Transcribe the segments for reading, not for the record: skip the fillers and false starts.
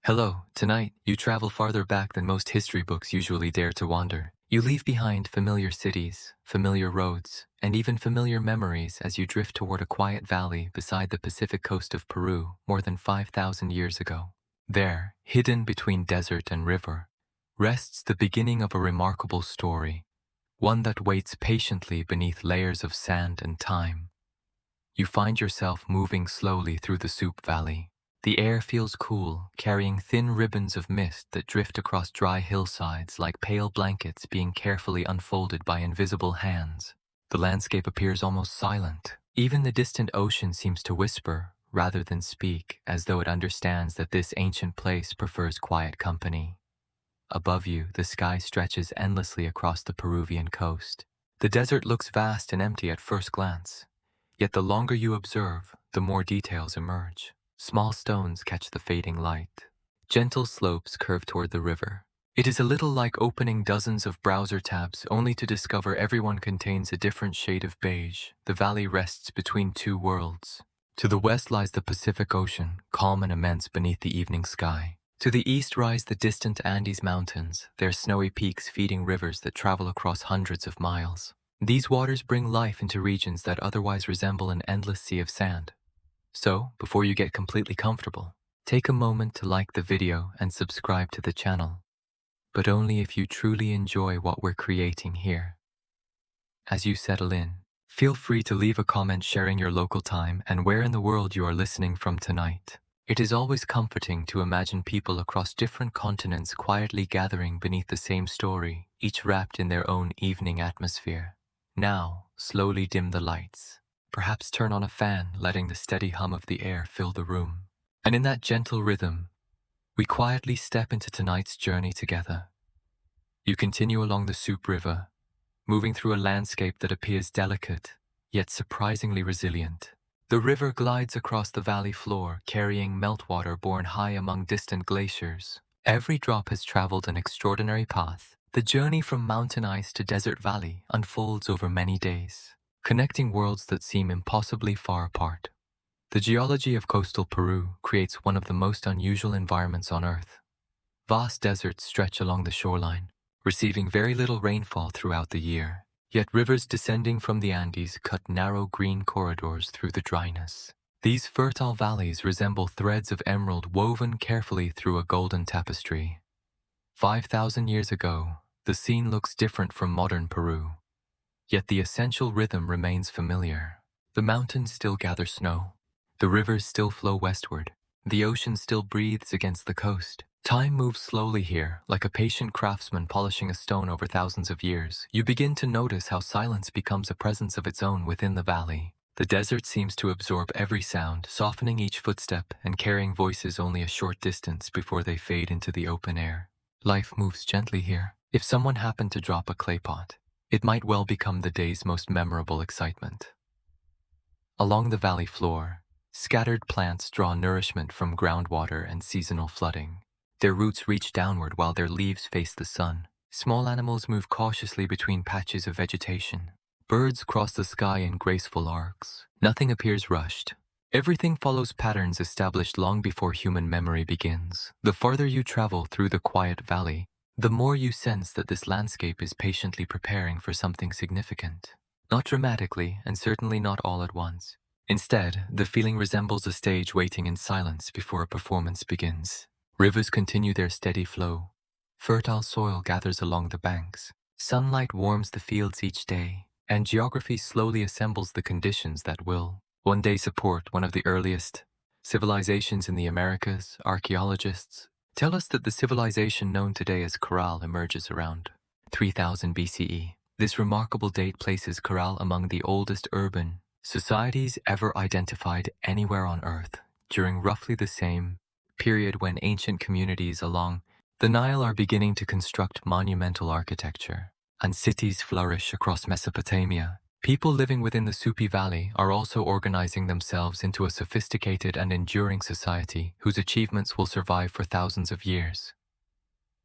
Hello, tonight, you travel farther back than most history books usually dare to wander. You leave behind familiar cities, familiar roads, and even familiar memories as you drift toward a quiet valley beside the Pacific coast of Peru more than 5,000 years ago. There, hidden between desert and river, rests the beginning of a remarkable story, one that waits patiently beneath layers of sand and time. You find yourself moving slowly through the Supe Valley. The air feels cool, carrying thin ribbons of mist that drift across dry hillsides like pale blankets being carefully unfolded by invisible hands. The landscape appears almost silent. Even the distant ocean seems to whisper, rather than speak, as though it understands that this ancient place prefers quiet company. Above you, the sky stretches endlessly across the Peruvian coast. The desert looks vast and empty at first glance, yet the longer you observe, the more details emerge. Small stones catch the fading light. Gentle slopes curve toward the river. It is a little like opening dozens of browser tabs only to discover everyone contains a different shade of beige. The valley rests between two worlds. To the west lies the Pacific Ocean, calm and immense beneath the evening sky. To the east rise the distant Andes Mountains, their snowy peaks feeding rivers that travel across hundreds of miles. These waters bring life into regions that otherwise resemble an endless sea of sand. So, before you get completely comfortable, take a moment to like the video and subscribe to the channel, but only if you truly enjoy what we're creating here. As you settle in, feel free to leave a comment sharing your local time and where in the world you are listening from tonight. It is always comforting to imagine people across different continents quietly gathering beneath the same story, each wrapped in their own evening atmosphere. Now, slowly dim the lights. Perhaps turn on a fan, letting the steady hum of the air fill the room. And in that gentle rhythm, we quietly step into tonight's journey together. You continue along the Supe River, moving through a landscape that appears delicate, yet surprisingly resilient. The river glides across the valley floor, carrying meltwater borne high among distant glaciers. Every drop has traveled an extraordinary path. The journey from mountain ice to desert valley unfolds over many days, connecting worlds that seem impossibly far apart. The geology of coastal Peru creates one of the most unusual environments on Earth. Vast deserts stretch along the shoreline, receiving very little rainfall throughout the year, yet rivers descending from the Andes cut narrow green corridors through the dryness. These fertile valleys resemble threads of emerald woven carefully through a golden tapestry. 5,000 years ago, the scene looks different from modern Peru. Yet the essential rhythm remains familiar. The mountains still gather snow. The rivers still flow westward. The ocean still breathes against the coast. Time moves slowly here, like a patient craftsman polishing a stone over thousands of years. You begin to notice how silence becomes a presence of its own within the valley. The desert seems to absorb every sound, softening each footstep and carrying voices only a short distance before they fade into the open air. Life moves gently here. If someone happened to drop a clay pot, it might well become the day's most memorable excitement. Along the valley floor, scattered plants draw nourishment from groundwater and seasonal flooding. Their roots reach downward while their leaves face the sun. Small animals move cautiously between patches of vegetation. Birds cross the sky in graceful arcs. Nothing appears rushed. Everything follows patterns established long before human memory begins. The farther you travel through the quiet valley, the more you sense that this landscape is patiently preparing for something significant. Not dramatically, and certainly not all at once. Instead, the feeling resembles a stage waiting in silence before a performance begins. Rivers continue their steady flow. Fertile soil gathers along the banks. Sunlight warms the fields each day, and geography slowly assembles the conditions that will one day support one of the earliest civilizations in the Americas. Archaeologists tell us that the civilization known today as Caral emerges around 3000 BCE. This remarkable date places Caral among the oldest urban societies ever identified anywhere on Earth, during roughly the same period when ancient communities along the Nile are beginning to construct monumental architecture, and cities flourish across Mesopotamia. People living within the Supe Valley are also organizing themselves into a sophisticated and enduring society whose achievements will survive for thousands of years.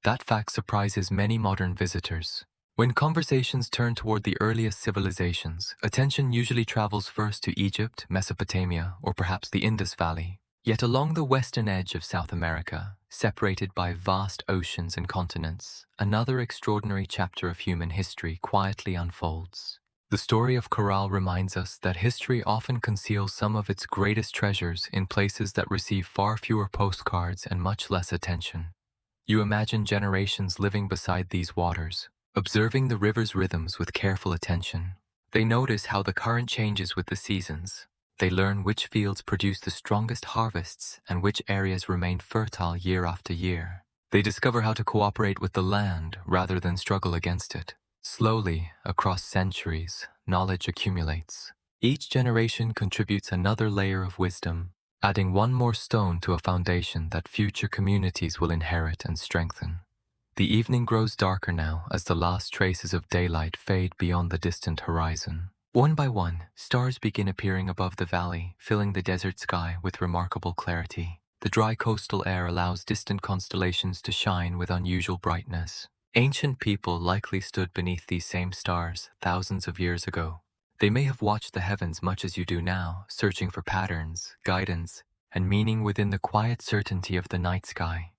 That fact surprises many modern visitors. When conversations turn toward the earliest civilizations, attention usually travels first to Egypt, Mesopotamia, or perhaps the Indus Valley. Yet along the western edge of South America, separated by vast oceans and continents, another extraordinary chapter of human history quietly unfolds. The story of Caral reminds us that history often conceals some of its greatest treasures in places that receive far fewer postcards and much less attention. You imagine generations living beside these waters, observing the river's rhythms with careful attention. They notice how the current changes with the seasons. They learn which fields produce the strongest harvests and which areas remain fertile year after year. They discover how to cooperate with the land rather than struggle against it. Slowly, across centuries, knowledge accumulates. Each generation contributes another layer of wisdom, adding one more stone to a foundation that future communities will inherit and strengthen. The evening grows darker now as the last traces of daylight fade beyond the distant horizon. One by one, stars begin appearing above the valley, filling the desert sky with remarkable clarity. The dry coastal air allows distant constellations to shine with unusual brightness. Ancient people likely stood beneath these same stars thousands of years ago. They may have watched the heavens much as you do now, searching for patterns, guidance, and meaning within the quiet certainty of the night sky.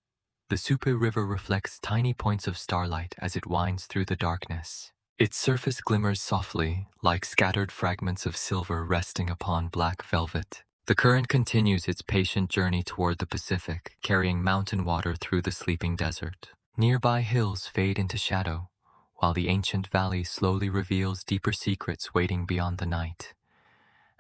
The Supe River reflects tiny points of starlight as it winds through the darkness. Its surface glimmers softly, like scattered fragments of silver resting upon black velvet. The current continues its patient journey toward the Pacific, carrying mountain water through the sleeping desert. Nearby hills fade into shadow, while the ancient valley slowly reveals deeper secrets waiting beyond the night.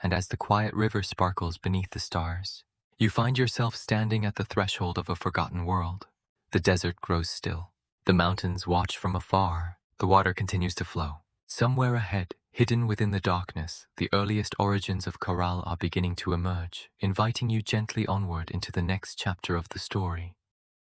And as the quiet river sparkles beneath the stars, you find yourself standing at the threshold of a forgotten world. The desert grows still. The mountains watch from afar. The water continues to flow. Somewhere ahead, hidden within the darkness, the earliest origins of Caral are beginning to emerge, inviting you gently onward into the next chapter of the story.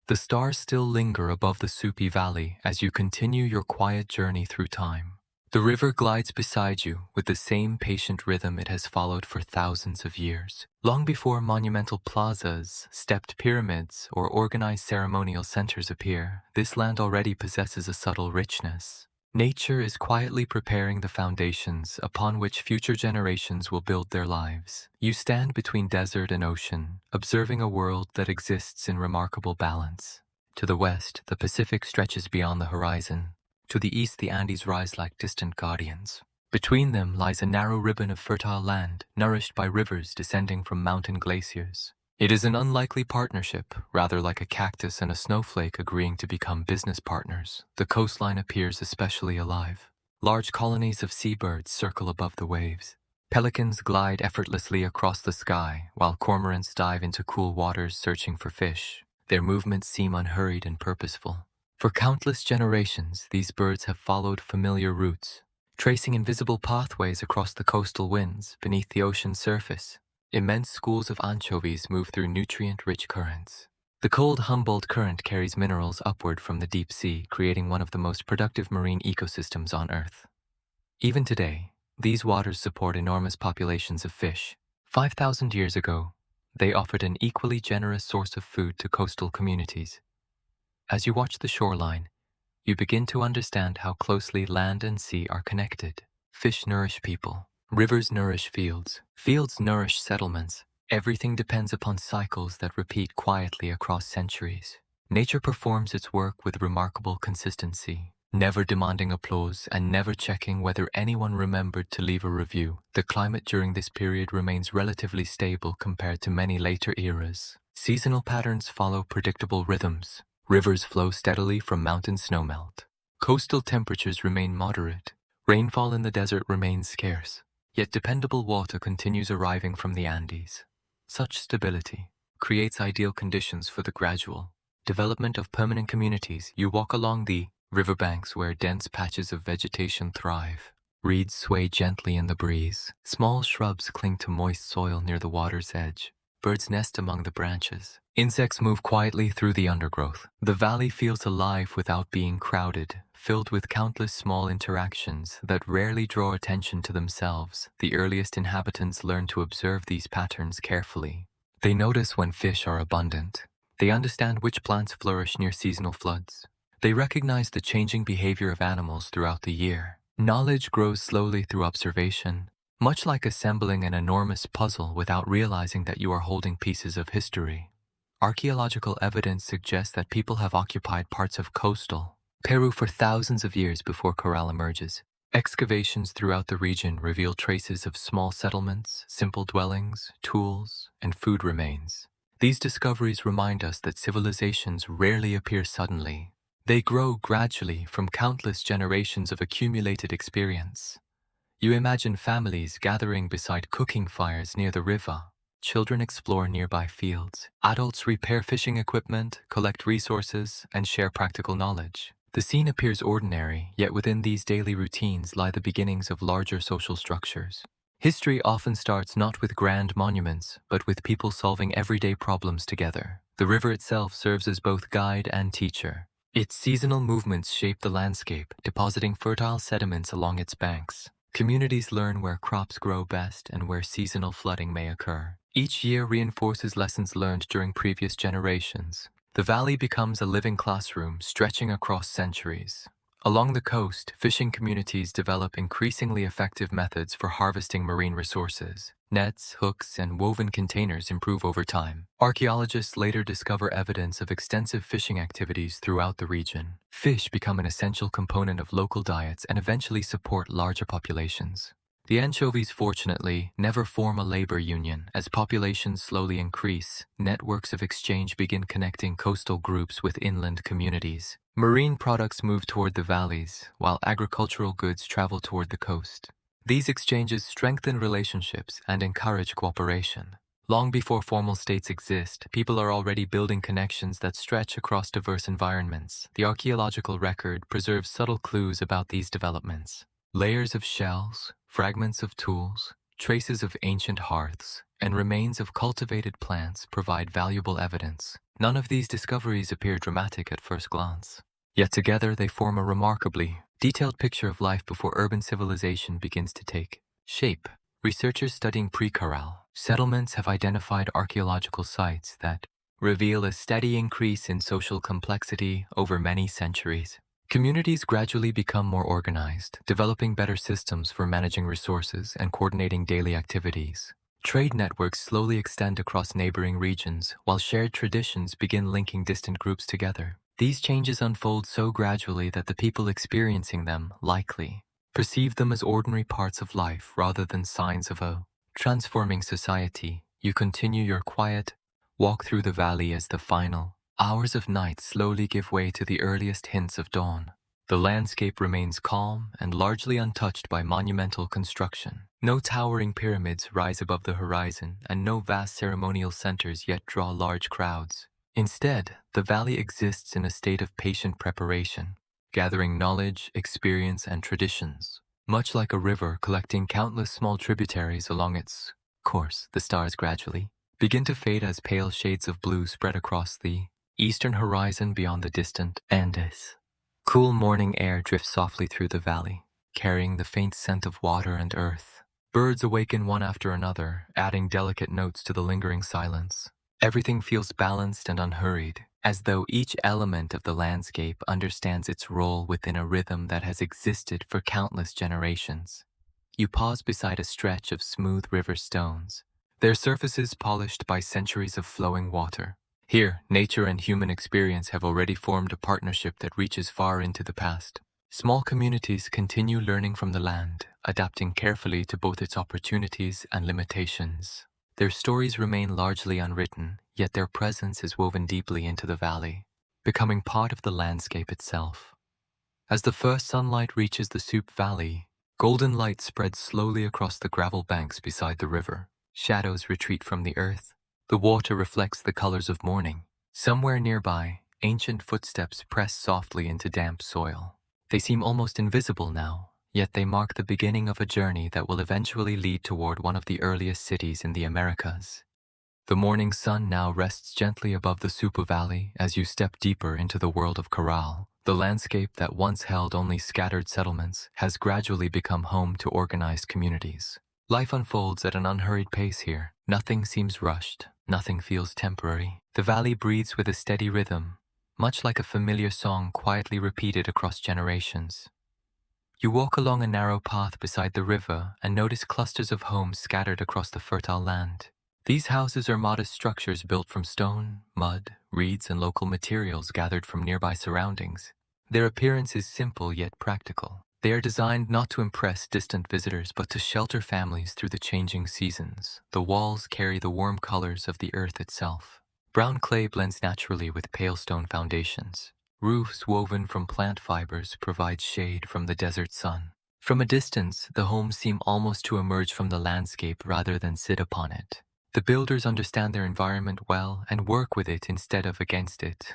The stars still linger above the Supe Valley as you continue your quiet journey through time. The river glides beside you with the same patient rhythm it has followed for thousands of years. Long before monumental plazas, stepped pyramids, or organized ceremonial centers appear, this land already possesses a subtle richness. Nature is quietly preparing the foundations upon which future generations will build their lives. You stand between desert and ocean, observing a world that exists in remarkable balance. To the west, the Pacific stretches beyond the horizon. To the east, the Andes rise like distant guardians. Between them lies a narrow ribbon of fertile land, nourished by rivers descending from mountain glaciers. It is an unlikely partnership, rather like a cactus and a snowflake agreeing to become business partners. The coastline appears especially alive. Large colonies of seabirds circle above the waves. Pelicans glide effortlessly across the sky, while cormorants dive into cool waters searching for fish. Their movements seem unhurried and purposeful. For countless generations, these birds have followed familiar routes, tracing invisible pathways across the coastal winds beneath the ocean's surface. Immense schools of anchovies move through nutrient-rich currents. The cold Humboldt Current carries minerals upward from the deep sea, creating one of the most productive marine ecosystems on Earth. Even today, these waters support enormous populations of fish. 5,000 years ago, they offered an equally generous source of food to coastal communities. As you watch the shoreline, you begin to understand how closely land and sea are connected. Fish nourish people. Rivers nourish fields. Fields nourish settlements. Everything depends upon cycles that repeat quietly across centuries. Nature performs its work with remarkable consistency, never demanding applause and never checking whether anyone remembered to leave a review. The climate during this period remains relatively stable compared to many later eras. Seasonal patterns follow predictable rhythms. Rivers flow steadily from mountain snowmelt. Coastal temperatures remain moderate. Rainfall in the desert remains scarce. Yet dependable water continues arriving from the Andes. Such stability creates ideal conditions for the gradual development of permanent communities. You walk along the riverbanks where dense patches of vegetation thrive. Reeds sway gently in the breeze. Small shrubs cling to moist soil near the water's edge. Birds nest among the branches. Insects move quietly through the undergrowth. The valley feels alive without being crowded, filled with countless small interactions that rarely draw attention to themselves. The earliest inhabitants learn to observe these patterns carefully. They notice when fish are abundant. They understand which plants flourish near seasonal floods. They recognize the changing behavior of animals throughout the year. Knowledge grows slowly through observation, much like assembling an enormous puzzle without realizing that you are holding pieces of history. Archaeological evidence suggests that people have occupied parts of coastal Peru for thousands of years before Caral emerges. Excavations throughout the region reveal traces of small settlements, simple dwellings, tools, and food remains. These discoveries remind us that civilizations rarely appear suddenly. They grow gradually from countless generations of accumulated experience. You imagine families gathering beside cooking fires near the river. Children explore nearby fields. Adults repair fishing equipment, collect resources, and share practical knowledge. The scene appears ordinary, yet within these daily routines lie the beginnings of larger social structures. History often starts not with grand monuments, but with people solving everyday problems together. The river itself serves as both guide and teacher. Its seasonal movements shape the landscape, depositing fertile sediments along its banks. Communities learn where crops grow best and where seasonal flooding may occur. Each year reinforces lessons learned during previous generations. The valley becomes a living classroom stretching across centuries. Along the coast, fishing communities develop increasingly effective methods for harvesting marine resources. Nets, hooks, and woven containers improve over time. Archaeologists later discover evidence of extensive fishing activities throughout the region. Fish become an essential component of local diets and eventually support larger populations. The anchovies, fortunately, never form a labor union. As populations slowly increase, networks of exchange begin connecting coastal groups with inland communities. Marine products move toward the valleys, while agricultural goods travel toward the coast. These exchanges strengthen relationships and encourage cooperation. Long before formal states exist, people are already building connections that stretch across diverse environments. The archaeological record preserves subtle clues about these developments. Layers of shells, fragments of tools, traces of ancient hearths, and remains of cultivated plants provide valuable evidence. None of these discoveries appear dramatic at first glance. Yet together they form a remarkably detailed picture of life before urban civilization begins to take shape. Researchers studying pre-Caral settlements have identified archaeological sites that reveal a steady increase in social complexity over many centuries. Communities gradually become more organized, developing better systems for managing resources and coordinating daily activities. Trade networks slowly extend across neighboring regions, while shared traditions begin linking distant groups together. These changes unfold so gradually that the people experiencing them likely perceive them as ordinary parts of life rather than signs of a transforming society. You continue your quiet walk through the valley as the final hours of night slowly give way to the earliest hints of dawn. The landscape remains calm and largely untouched by monumental construction. No towering pyramids rise above the horizon, and no vast ceremonial centers yet draw large crowds. Instead, the valley exists in a state of patient preparation, gathering knowledge, experience, and traditions. Much like a river collecting countless small tributaries along its course, the stars gradually begin to fade as pale shades of blue spread across the eastern horizon beyond the distant Andes. Cool morning air drifts softly through the valley, carrying the faint scent of water and earth. Birds awaken one after another, adding delicate notes to the lingering silence. Everything feels balanced and unhurried, as though each element of the landscape understands its role within a rhythm that has existed for countless generations. You pause beside a stretch of smooth river stones, their surfaces polished by centuries of flowing water. Here, nature and human experience have already formed a partnership that reaches far into the past. Small communities continue learning from the land, adapting carefully to both its opportunities and limitations. Their stories remain largely unwritten, yet their presence is woven deeply into the valley, becoming part of the landscape itself. As the first sunlight reaches the Supe Valley, golden light spreads slowly across the gravel banks beside the river. Shadows retreat from the earth. The water reflects the colors of morning. Somewhere nearby, ancient footsteps press softly into damp soil. They seem almost invisible now, yet they mark the beginning of a journey that will eventually lead toward one of the earliest cities in the Americas. The morning sun now rests gently above the Supe Valley as you step deeper into the world of Caral. The landscape that once held only scattered settlements has gradually become home to organized communities. Life unfolds at an unhurried pace here. Nothing seems rushed. Nothing feels temporary. The valley breathes with a steady rhythm, much like a familiar song quietly repeated across generations. You walk along a narrow path beside the river and notice clusters of homes scattered across the fertile land. These houses are modest structures built from stone, mud, reeds, and local materials gathered from nearby surroundings. Their appearance is simple yet practical. They are designed not to impress distant visitors but to shelter families through the changing seasons. The walls carry the warm colors of the earth itself. Brown clay blends naturally with pale stone foundations. Roofs woven from plant fibers provide shade from the desert sun. From a distance, the homes seem almost to emerge from the landscape rather than sit upon it. The builders understand their environment well and work with it instead of against it.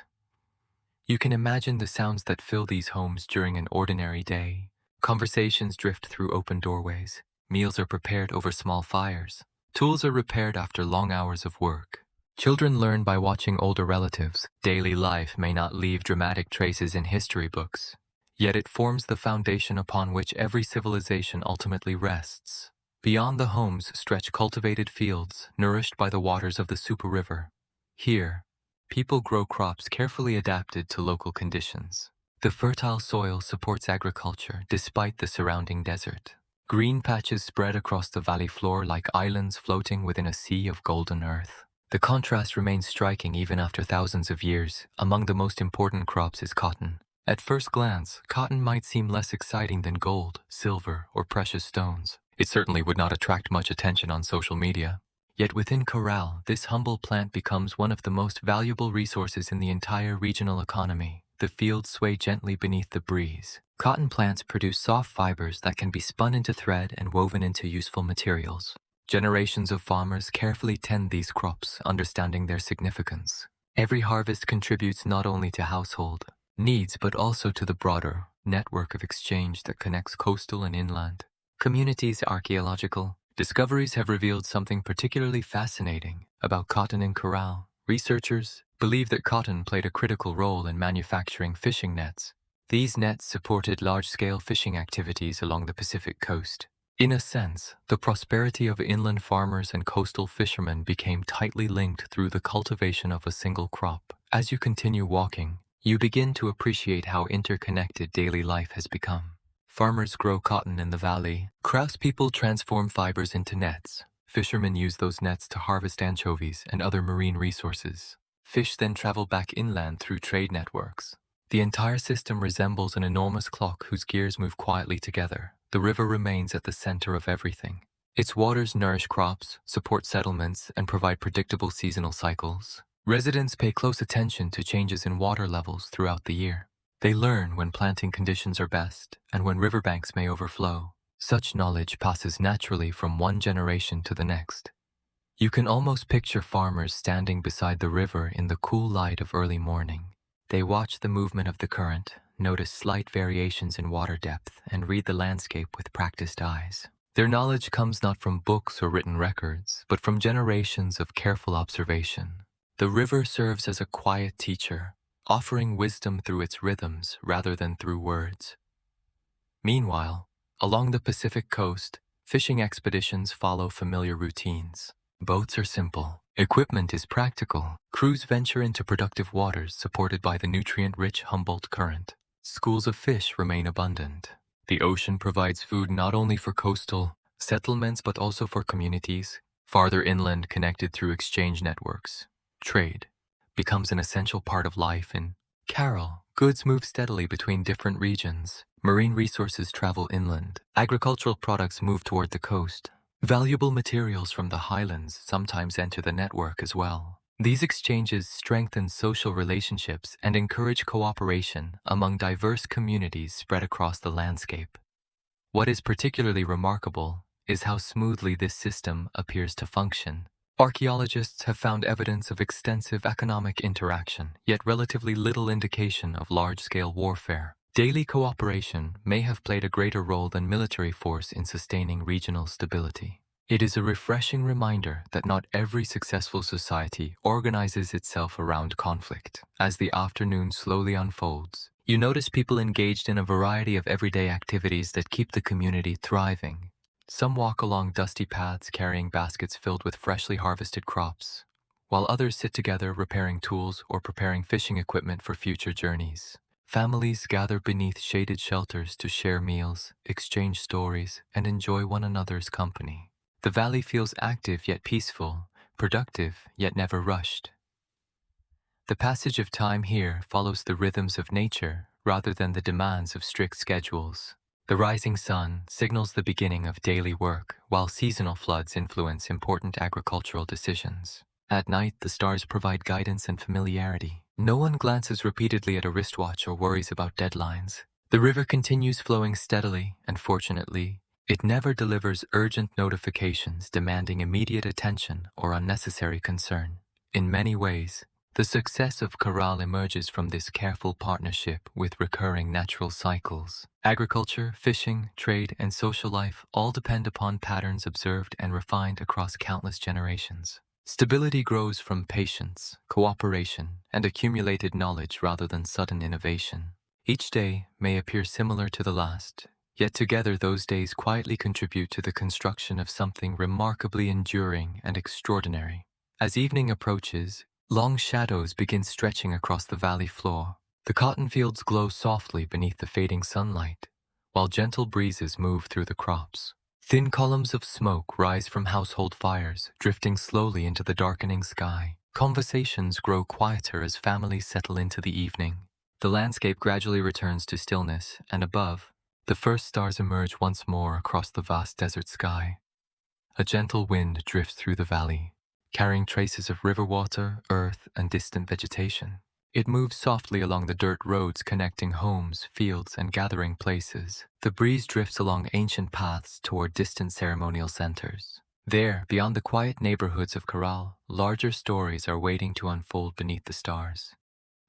You can imagine the sounds that fill these homes during an ordinary day. Conversations drift through open doorways. Meals are prepared over small fires. Tools are repaired after long hours of work. Children learn by watching older relatives. Daily life may not leave dramatic traces in history books, yet it forms the foundation upon which every civilization ultimately rests. Beyond the homes stretch cultivated fields, nourished by the waters of the Supe River. Here, people grow crops carefully adapted to local conditions. The fertile soil supports agriculture despite the surrounding desert. Green patches spread across the valley floor like islands floating within a sea of golden earth. The contrast remains striking even after thousands of years. Among the most important crops is cotton. At first glance, cotton might seem less exciting than gold, silver, or precious stones. It certainly would not attract much attention on social media. Yet within Caral, this humble plant becomes one of the most valuable resources in the entire regional economy. The fields sway gently beneath the breeze. Cotton plants produce soft fibers that can be spun into thread and woven into useful materials. Generations of farmers carefully tend these crops, understanding their significance. Every harvest contributes not only to household needs but also to the broader network of exchange that connects coastal and inland communities. Archaeological discoveries have revealed something particularly fascinating about cotton in Caral. Researchers believe that cotton played a critical role in manufacturing fishing nets. These nets supported large-scale fishing activities along the Pacific coast. In a sense, the prosperity of inland farmers and coastal fishermen became tightly linked through the cultivation of a single crop. As you continue walking, you begin to appreciate how interconnected daily life has become. Farmers grow cotton in the valley. Craftspeople transform fibers into nets. Fishermen use those nets to harvest anchovies and other marine resources. Fish then travel back inland through trade networks. The entire system resembles an enormous clock whose gears move quietly together. The river remains at the center of everything. Its waters nourish crops, support settlements, and provide predictable seasonal cycles. Residents pay close attention to changes in water levels throughout the year. They learn when planting conditions are best and when riverbanks may overflow. Such knowledge passes naturally from one generation to the next. You can almost picture farmers standing beside the river in the cool light of early morning. They watch the movement of the current, notice slight variations in water depth, and read the landscape with practiced eyes. Their knowledge comes not from books or written records, but from generations of careful observation. The river serves as a quiet teacher, offering wisdom through its rhythms rather than through words. Meanwhile, along the Pacific coast, fishing expeditions follow familiar routines. Boats are simple. Equipment is practical. Crews venture into productive waters supported by the nutrient-rich Humboldt Current. Schools of fish remain abundant. The ocean provides food not only for coastal settlements but also for communities farther inland connected through exchange networks. Trade becomes an essential part of life in Caral. Goods move steadily between different regions. Marine resources travel inland. Agricultural products move toward the coast. Valuable materials from the highlands sometimes enter the network as well. These exchanges strengthen social relationships and encourage cooperation among diverse communities spread across the landscape. What is particularly remarkable is how smoothly this system appears to function. Archaeologists have found evidence of extensive economic interaction, yet relatively little indication of large-scale warfare. Daily cooperation may have played a greater role than military force in sustaining regional stability. It is a refreshing reminder that not every successful society organizes itself around conflict. As the afternoon slowly unfolds, you notice people engaged in a variety of everyday activities that keep the community thriving. Some walk along dusty paths carrying baskets filled with freshly harvested crops, while others sit together repairing tools or preparing fishing equipment for future journeys. Families gather beneath shaded shelters to share meals, exchange stories, and enjoy one another's company. The valley feels active yet peaceful, productive yet never rushed. The passage of time here follows the rhythms of nature rather than the demands of strict schedules. The rising sun signals the beginning of daily work, while seasonal floods influence important agricultural decisions. At night, the stars provide guidance and familiarity. No one glances repeatedly at a wristwatch or worries about deadlines. The river continues flowing steadily, and fortunately, it never delivers urgent notifications demanding immediate attention or unnecessary concern. In many ways, the success of Caral emerges from this careful partnership with recurring natural cycles. Agriculture, fishing, trade, and social life all depend upon patterns observed and refined across countless generations. Stability grows from patience, cooperation, and accumulated knowledge rather than sudden innovation. Each day may appear similar to the last, yet together those days quietly contribute to the construction of something remarkably enduring and extraordinary. As evening approaches, long shadows begin stretching across the valley floor. The cotton fields glow softly beneath the fading sunlight, while gentle breezes move through the crops. Thin columns of smoke rise from household fires, drifting slowly into the darkening sky. Conversations grow quieter as families settle into the evening. The landscape gradually returns to stillness, and above, the first stars emerge once more across the vast desert sky. A gentle wind drifts through the valley, carrying traces of river water, earth, and distant vegetation. It moves softly along the dirt roads connecting homes, fields, and gathering places. The breeze drifts along ancient paths toward distant ceremonial centers. There, beyond the quiet neighborhoods of Caral, larger stories are waiting to unfold beneath the stars.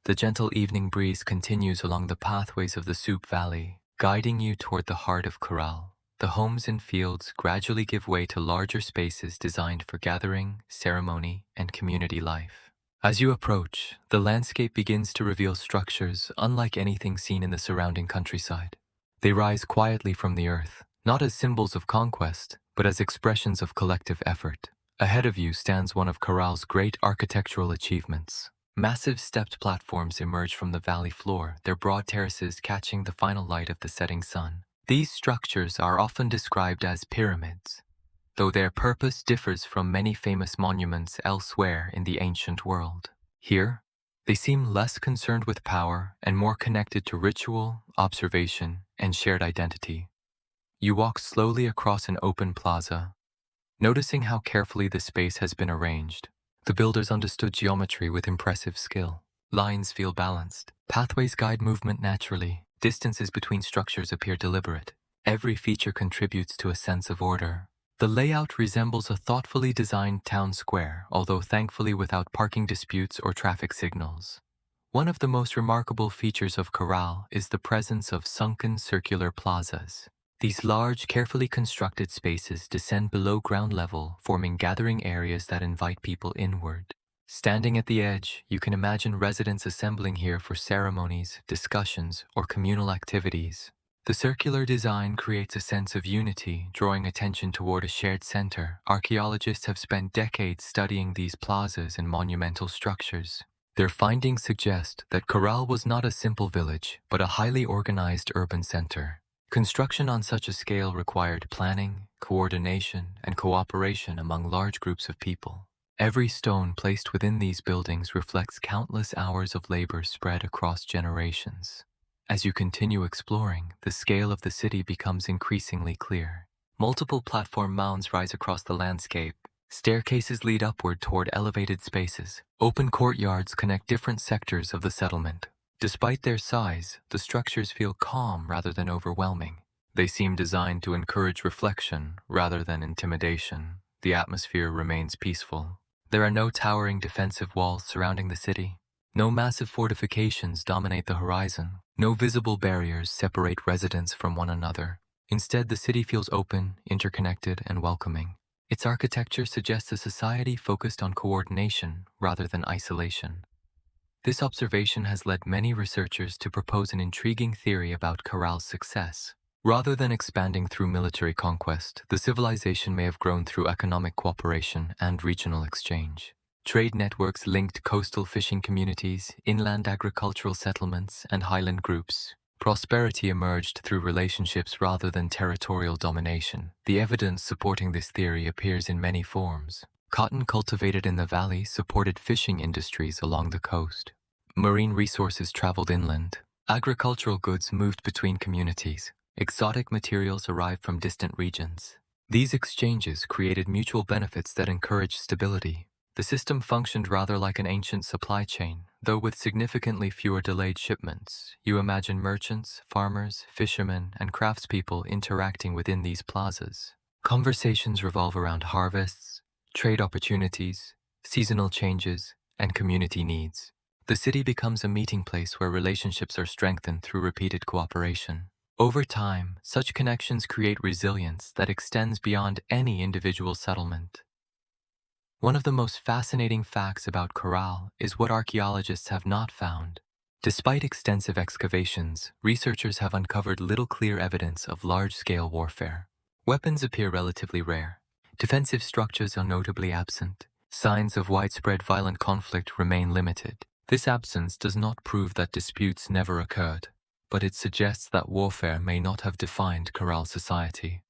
The gentle evening breeze continues along the pathways of the Supe Valley, guiding you toward the heart of Caral. The homes and fields gradually give way to larger spaces designed for gathering, ceremony, and community life. As you approach, the landscape begins to reveal structures unlike anything seen in the surrounding countryside. They rise quietly from the earth, not as symbols of conquest, but as expressions of collective effort. Ahead of you stands one of Caral's great architectural achievements. Massive stepped platforms emerge from the valley floor, their broad terraces catching the final light of the setting sun. These structures are often described as pyramids, though their purpose differs from many famous monuments elsewhere in the ancient world. Here, they seem less concerned with power and more connected to ritual, observation, and shared identity. You walk slowly across an open plaza, noticing how carefully the space has been arranged. The builders understood geometry with impressive skill. Lines feel balanced. Pathways guide movement naturally. Distances between structures appear deliberate. Every feature contributes to a sense of order. The layout resembles a thoughtfully designed town square, although thankfully without parking disputes or traffic signals. One of the most remarkable features of Caral is the presence of sunken circular plazas. These large, carefully constructed spaces descend below ground level, forming gathering areas that invite people inward. Standing at the edge, you can imagine residents assembling here for ceremonies, discussions, or communal activities. The circular design creates a sense of unity, drawing attention toward a shared center. Archaeologists have spent decades studying these plazas and monumental structures. Their findings suggest that Caral was not a simple village, but a highly organized urban center. Construction on such a scale required planning, coordination, and cooperation among large groups of people. Every stone placed within these buildings reflects countless hours of labor spread across generations. As you continue exploring, the scale of the city becomes increasingly clear. Multiple platform mounds rise across the landscape. Staircases lead upward toward elevated spaces. Open courtyards connect different sectors of the settlement. Despite their size, the structures feel calm rather than overwhelming. They seem designed to encourage reflection rather than intimidation. The atmosphere remains peaceful. There are no towering defensive walls surrounding the city. No massive fortifications dominate the horizon. No visible barriers separate residents from one another. Instead, the city feels open, interconnected, and welcoming. Its architecture suggests a society focused on coordination rather than isolation. This observation has led many researchers to propose an intriguing theory about Caral's success. Rather than expanding through military conquest, the civilization may have grown through economic cooperation and regional exchange. Trade networks linked coastal fishing communities, inland agricultural settlements, and highland groups. Prosperity emerged through relationships rather than territorial domination. The evidence supporting this theory appears in many forms. Cotton cultivated in the valley supported fishing industries along the coast. Marine resources traveled inland. Agricultural goods moved between communities. Exotic materials arrived from distant regions. These exchanges created mutual benefits that encouraged stability. The system functioned rather like an ancient supply chain, though with significantly fewer delayed shipments. You imagine merchants, farmers, fishermen, and craftspeople interacting within these plazas. Conversations revolve around harvests, trade opportunities, seasonal changes, and community needs. The city becomes a meeting place where relationships are strengthened through repeated cooperation. Over time, such connections create resilience that extends beyond any individual settlement. One of the most fascinating facts about Caral is what archaeologists have not found. Despite extensive excavations, researchers have uncovered little clear evidence of large-scale warfare. Weapons appear relatively rare. Defensive structures are notably absent. Signs of widespread violent conflict remain limited. This absence does not prove that disputes never occurred, but it suggests that warfare may not have defined Caral society.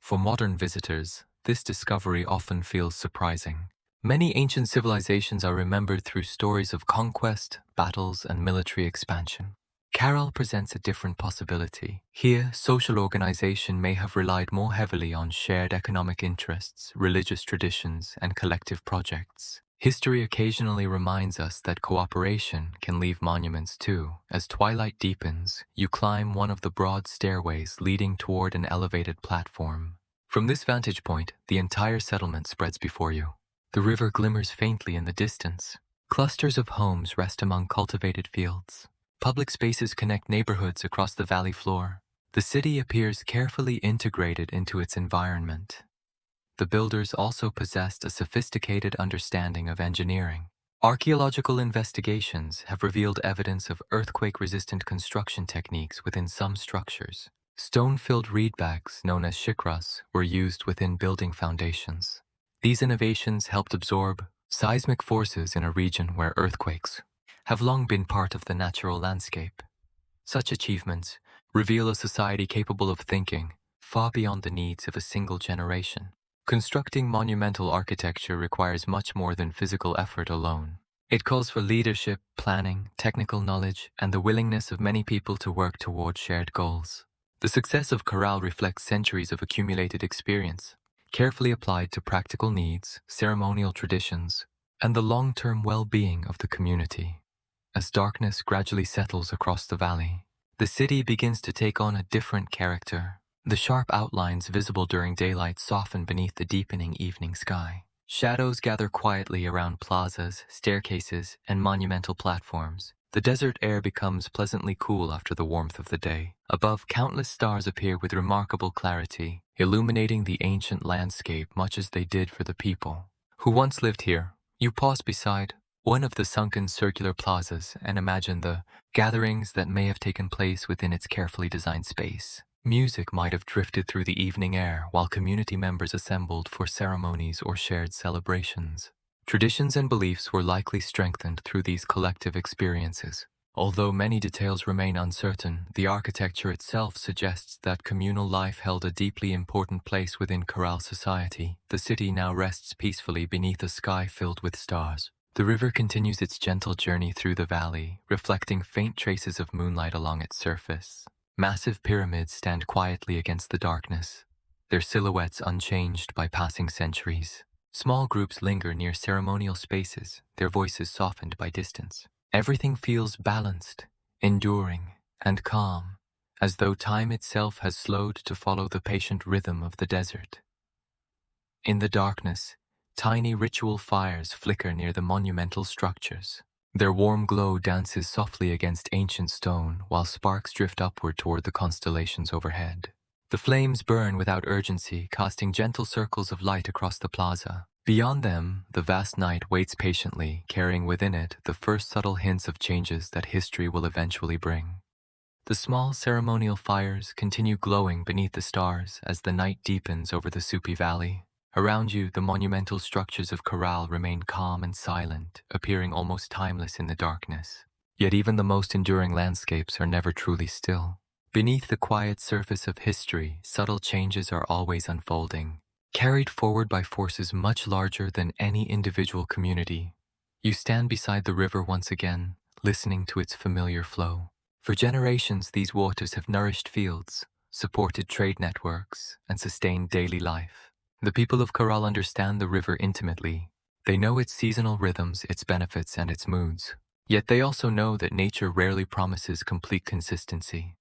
For modern visitors, this discovery often feels surprising. Many ancient civilizations are remembered through stories of conquest, battles, and military expansion. Caral presents a different possibility. Here, social organization may have relied more heavily on shared economic interests, religious traditions, and collective projects. History occasionally reminds us that cooperation can leave monuments too. As twilight deepens, you climb one of the broad stairways leading toward an elevated platform. From this vantage point, the entire settlement spreads before you. The river glimmers faintly in the distance. Clusters of homes rest among cultivated fields. Public spaces connect neighborhoods across the valley floor. The city appears carefully integrated into its environment. The builders also possessed a sophisticated understanding of engineering. Archaeological investigations have revealed evidence of earthquake-resistant construction techniques within some structures. Stone-filled reed bags, known as shikras, were used within building foundations. These innovations helped absorb seismic forces in a region where earthquakes have long been part of the natural landscape. Such achievements reveal a society capable of thinking far beyond the needs of a single generation. Constructing monumental architecture requires much more than physical effort alone. It calls for leadership, planning, technical knowledge, and the willingness of many people to work toward shared goals. The success of Caral reflects centuries of accumulated experience, carefully applied to practical needs, ceremonial traditions, and the long-term well-being of the community. As darkness gradually settles across the valley, the city begins to take on a different character. The sharp outlines visible during daylight soften beneath the deepening evening sky. Shadows gather quietly around plazas, staircases, and monumental platforms. The desert air becomes pleasantly cool after the warmth of the day. Above, countless stars appear with remarkable clarity, illuminating the ancient landscape much as they did for the people who once lived here. You pause beside one of the sunken circular plazas and imagine the gatherings that may have taken place within its carefully designed space. Music might have drifted through the evening air while community members assembled for ceremonies or shared celebrations. Traditions and beliefs were likely strengthened through these collective experiences. Although many details remain uncertain, the architecture itself suggests that communal life held a deeply important place within Caral society. The city now rests peacefully beneath a sky filled with stars. The river continues its gentle journey through the valley, reflecting faint traces of moonlight along its surface. Massive pyramids stand quietly against the darkness, their silhouettes unchanged by passing centuries. Small groups linger near ceremonial spaces, their voices softened by distance. Everything feels balanced, enduring, and calm, as though time itself has slowed to follow the patient rhythm of the desert. In the darkness, tiny ritual fires flicker near the monumental structures. Their warm glow dances softly against ancient stone while sparks drift upward toward the constellations overhead. The flames burn without urgency, casting gentle circles of light across the plaza. Beyond them, the vast night waits patiently, carrying within it the first subtle hints of changes that history will eventually bring. The small ceremonial fires continue glowing beneath the stars as the night deepens over the Supe Valley. Around you, the monumental structures of Caral remain calm and silent, appearing almost timeless in the darkness. Yet even the most enduring landscapes are never truly still. Beneath the quiet surface of history, subtle changes are always unfolding. carried forward by forces much larger than any individual community. You stand beside the river once again, listening to its familiar flow. For generations, these waters have nourished fields, supported trade networks, and sustained daily life. The people of Caral understand the river intimately. They know its seasonal rhythms, its benefits, and its moods. Yet they also know that nature rarely promises complete consistency.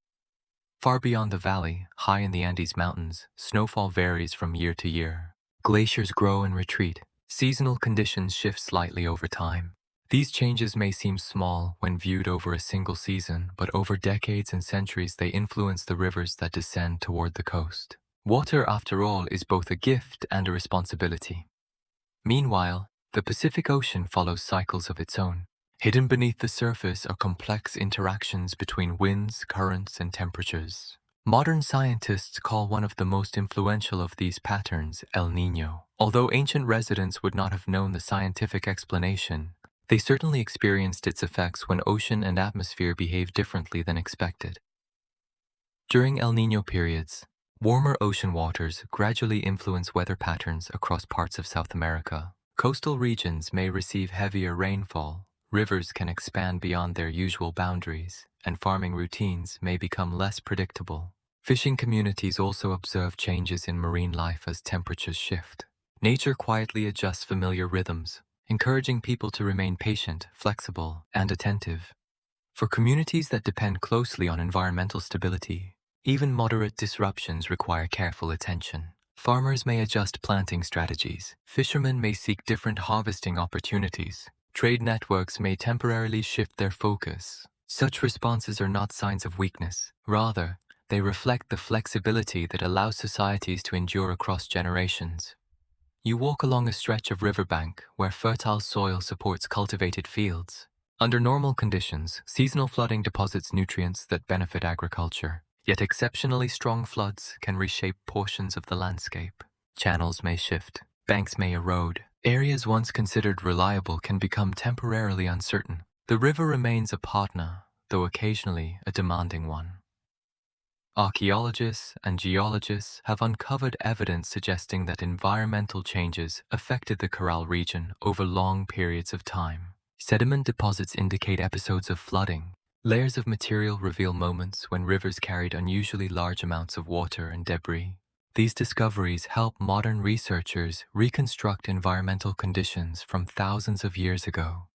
Far beyond the valley, high in the Andes Mountains, snowfall varies from year to year. Glaciers grow and retreat. Seasonal conditions shift slightly over time. These changes may seem small when viewed over a single season, but over decades and centuries they influence the rivers that descend toward the coast. Water, after all, is both a gift and a responsibility. Meanwhile, the Pacific Ocean follows cycles of its own. Hidden beneath the surface are complex interactions between winds, currents, and temperatures. Modern scientists call one of the most influential of these patterns El Niño. Although ancient residents would not have known the scientific explanation, they certainly experienced its effects when ocean and atmosphere behave differently than expected. During El Niño periods, warmer ocean waters gradually influence weather patterns across parts of South America. Coastal regions may receive heavier rainfall, rivers can expand beyond their usual boundaries, and farming routines may become less predictable. Fishing communities also observe changes in marine life as temperatures shift. Nature quietly adjusts familiar rhythms, encouraging people to remain patient, flexible, and attentive. For communities that depend closely on environmental stability, even moderate disruptions require careful attention. Farmers may adjust planting strategies. Fishermen may seek different harvesting opportunities. Trade networks may temporarily shift their focus. Such responses are not signs of weakness. Rather, they reflect the flexibility that allows societies to endure across generations. You walk along a stretch of riverbank where fertile soil supports cultivated fields. Under normal conditions, seasonal flooding deposits nutrients that benefit agriculture. Yet exceptionally strong floods can reshape portions of the landscape. Channels may shift, banks may erode. Areas once considered reliable can become temporarily uncertain. The river remains a partner, though occasionally a demanding one. Archaeologists and geologists have uncovered evidence suggesting that environmental changes affected the Caral region over long periods of time. Sediment deposits indicate episodes of flooding. Layers of material reveal moments when rivers carried unusually large amounts of water and debris. These discoveries help modern researchers reconstruct environmental conditions from thousands of years ago.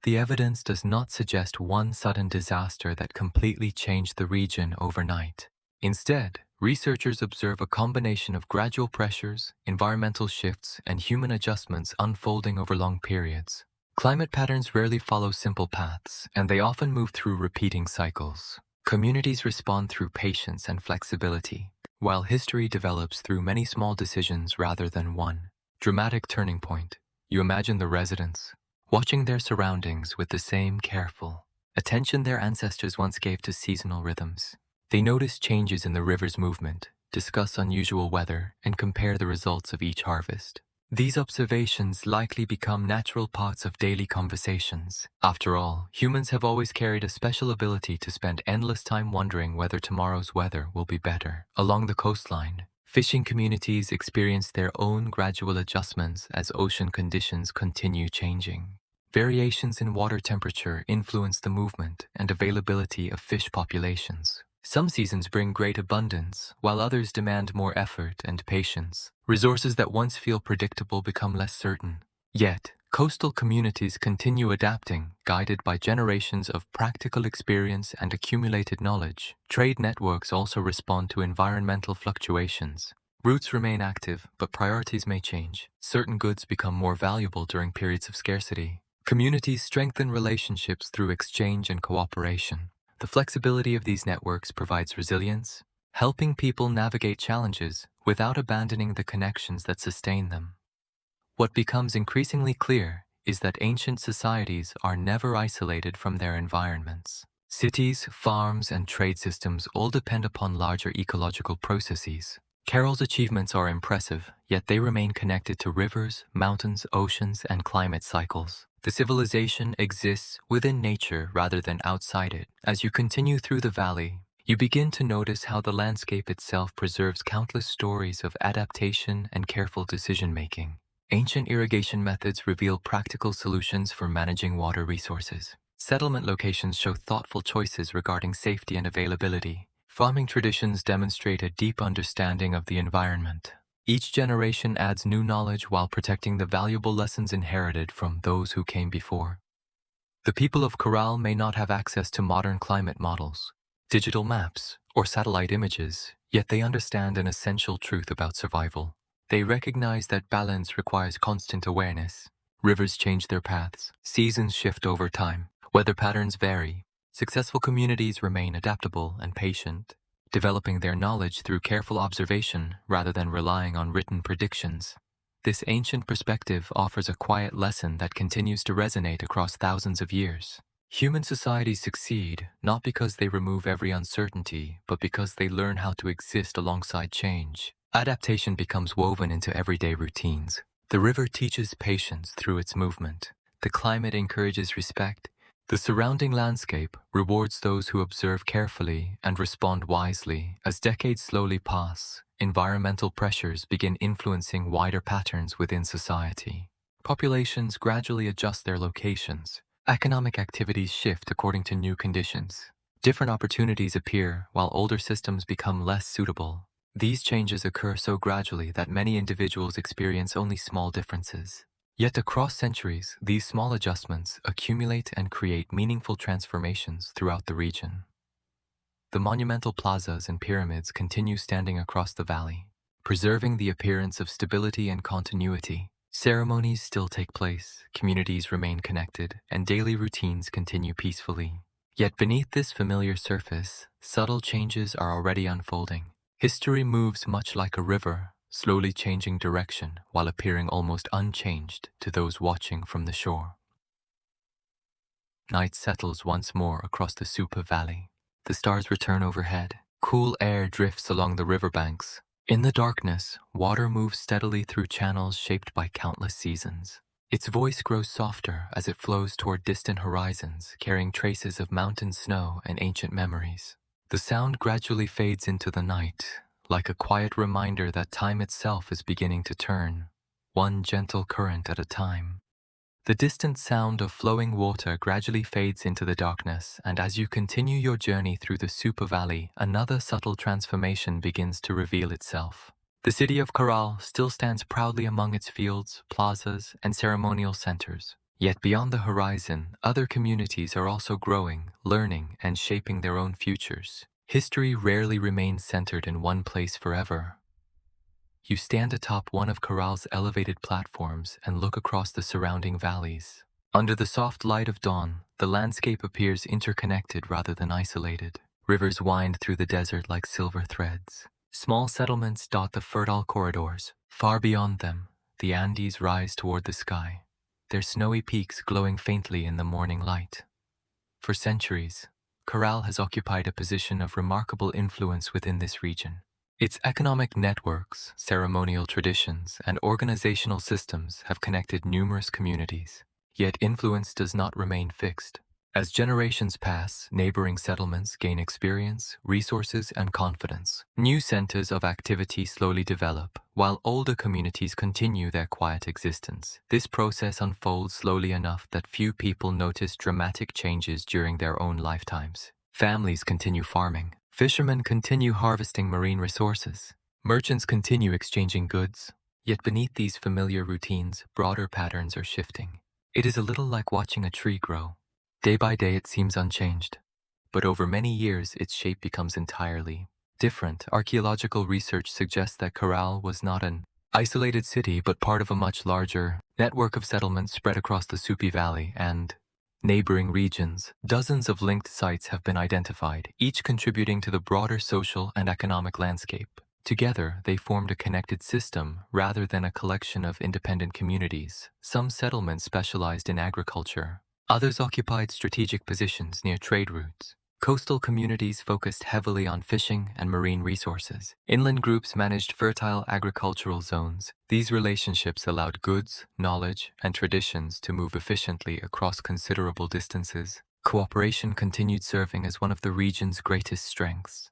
The evidence does not suggest one sudden disaster that completely changed the region overnight. Instead, researchers observe a combination of gradual pressures, environmental shifts, and human adjustments unfolding over long periods. Climate patterns rarely follow simple paths, and they often move through repeating cycles. Communities respond through patience and flexibility, while history develops through many small decisions rather than one dramatic turning point. You imagine the residents, watching their surroundings with the same careful attention their ancestors once gave to seasonal rhythms. They notice changes in the river's movement, discuss unusual weather, and compare the results of each harvest. These observations likely become natural parts of daily conversations. After all, humans have always carried a special ability to spend endless time wondering whether tomorrow's weather will be better. Along the coastline, fishing communities experience their own gradual adjustments as ocean conditions continue changing. Variations in water temperature influence the movement and availability of fish populations. Some seasons bring great abundance, while others demand more effort and patience. Resources that once feel predictable become less certain. Yet, coastal communities continue adapting, guided by generations of practical experience and accumulated knowledge. Trade networks also respond to environmental fluctuations. Routes remain active, but priorities may change. Certain goods become more valuable during periods of scarcity. Communities strengthen relationships through exchange and cooperation. The flexibility of these networks provides resilience, helping people navigate challenges without abandoning the connections that sustain them. What becomes increasingly clear is that ancient societies are never isolated from their environments. Cities, farms, and trade systems all depend upon larger ecological processes. Caral's achievements are impressive, yet they remain connected to rivers, mountains, oceans, and climate cycles. The civilization exists within nature rather than outside it. As you continue through the valley, You begin to notice how the landscape itself preserves countless stories of adaptation and careful decision-making. Ancient irrigation methods reveal practical solutions for managing water resources. Settlement locations show thoughtful choices regarding safety and availability. Farming traditions demonstrate a deep understanding of the environment. Each generation adds new knowledge while protecting the valuable lessons inherited from those who came before. The people of Caral may not have access to modern climate models, digital maps, or satellite images, yet they understand an essential truth about survival. They recognize that balance requires constant awareness. Rivers change their paths, seasons shift over time, weather patterns vary. Successful communities remain adaptable and patient, developing their knowledge through careful observation rather than relying on written predictions. This ancient perspective offers a quiet lesson that continues to resonate across thousands of years. Human societies succeed not because they remove every uncertainty, but because they learn how to exist alongside change. Adaptation becomes woven into everyday routines. The river teaches patience through its movement. The climate encourages respect. The surrounding landscape rewards those who observe carefully and respond wisely. As decades slowly pass, environmental pressures begin influencing wider patterns within society. Populations gradually adjust their locations. Economic activities shift according to new conditions. Different opportunities appear while older systems become less suitable. These changes occur so gradually that many individuals experience only small differences. Yet across centuries, these small adjustments accumulate and create meaningful transformations throughout the region. The monumental plazas and pyramids continue standing across the valley, preserving the appearance of stability and continuity. Ceremonies still take place, communities remain connected, and daily routines continue peacefully. Yet beneath this familiar surface, subtle changes are already unfolding. History moves much like a river, slowly changing direction while appearing almost unchanged to those watching from the shore. Night settles once more across the Supe Valley. The stars return overhead. Cool air drifts along the riverbanks. In the darkness, water moves steadily through channels shaped by countless seasons. Its voice grows softer as it flows toward distant horizons, carrying traces of mountain snow and ancient memories. The sound gradually fades into the night, like a quiet reminder that time itself is beginning to turn, one gentle current at a time. The distant sound of flowing water gradually fades into the darkness, and as you continue your journey through the Supe Valley, another subtle transformation begins to reveal itself. The city of Caral still stands proudly among its fields, plazas, and ceremonial centers. Yet beyond the horizon, other communities are also growing, learning, and shaping their own futures. History rarely remains centered in one place forever. You stand atop one of Caral's elevated platforms and look across the surrounding valleys. Under the soft light of dawn, the landscape appears interconnected rather than isolated. Rivers wind through the desert like silver threads. Small settlements dot the fertile corridors. Far beyond them, the Andes rise toward the sky, their snowy peaks glowing faintly in the morning light. For centuries, Caral has occupied a position of remarkable influence within this region. Its economic networks, ceremonial traditions, and organizational systems have connected numerous communities. Yet influence does not remain fixed. As generations pass, neighboring settlements gain experience, resources, and confidence. New centers of activity slowly develop, while older communities continue their quiet existence. This process unfolds slowly enough that few people notice dramatic changes during their own lifetimes. Families continue farming. Fishermen continue harvesting marine resources. Merchants continue exchanging goods. Yet beneath these familiar routines, broader patterns are shifting. It is a little like watching a tree grow. Day by day it seems unchanged, but over many years its shape becomes entirely different. Archaeological research suggests that Caral was not an isolated city but part of a much larger network of settlements spread across the Supe Valley and neighboring regions. Dozens of linked sites have been identified, each contributing to the broader social and economic landscape. Together, they formed a connected system rather than a collection of independent communities. Some settlements specialized in agriculture. Others occupied strategic positions near trade routes. Coastal communities focused heavily on fishing and marine resources. Inland groups managed fertile agricultural zones. These relationships allowed goods, knowledge, and traditions to move efficiently across considerable distances. Cooperation continued serving as one of the region's greatest strengths.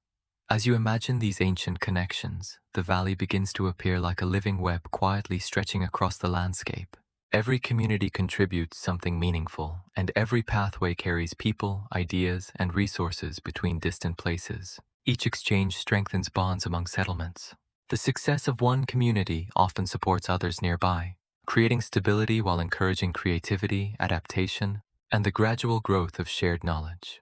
As you imagine these ancient connections, the valley begins to appear like a living web quietly stretching across the landscape. Every community contributes something meaningful, and every pathway carries people, ideas, and resources between distant places. Each exchange strengthens bonds among settlements. The success of one community often supports others nearby, creating stability while encouraging creativity, adaptation, and the gradual growth of shared knowledge.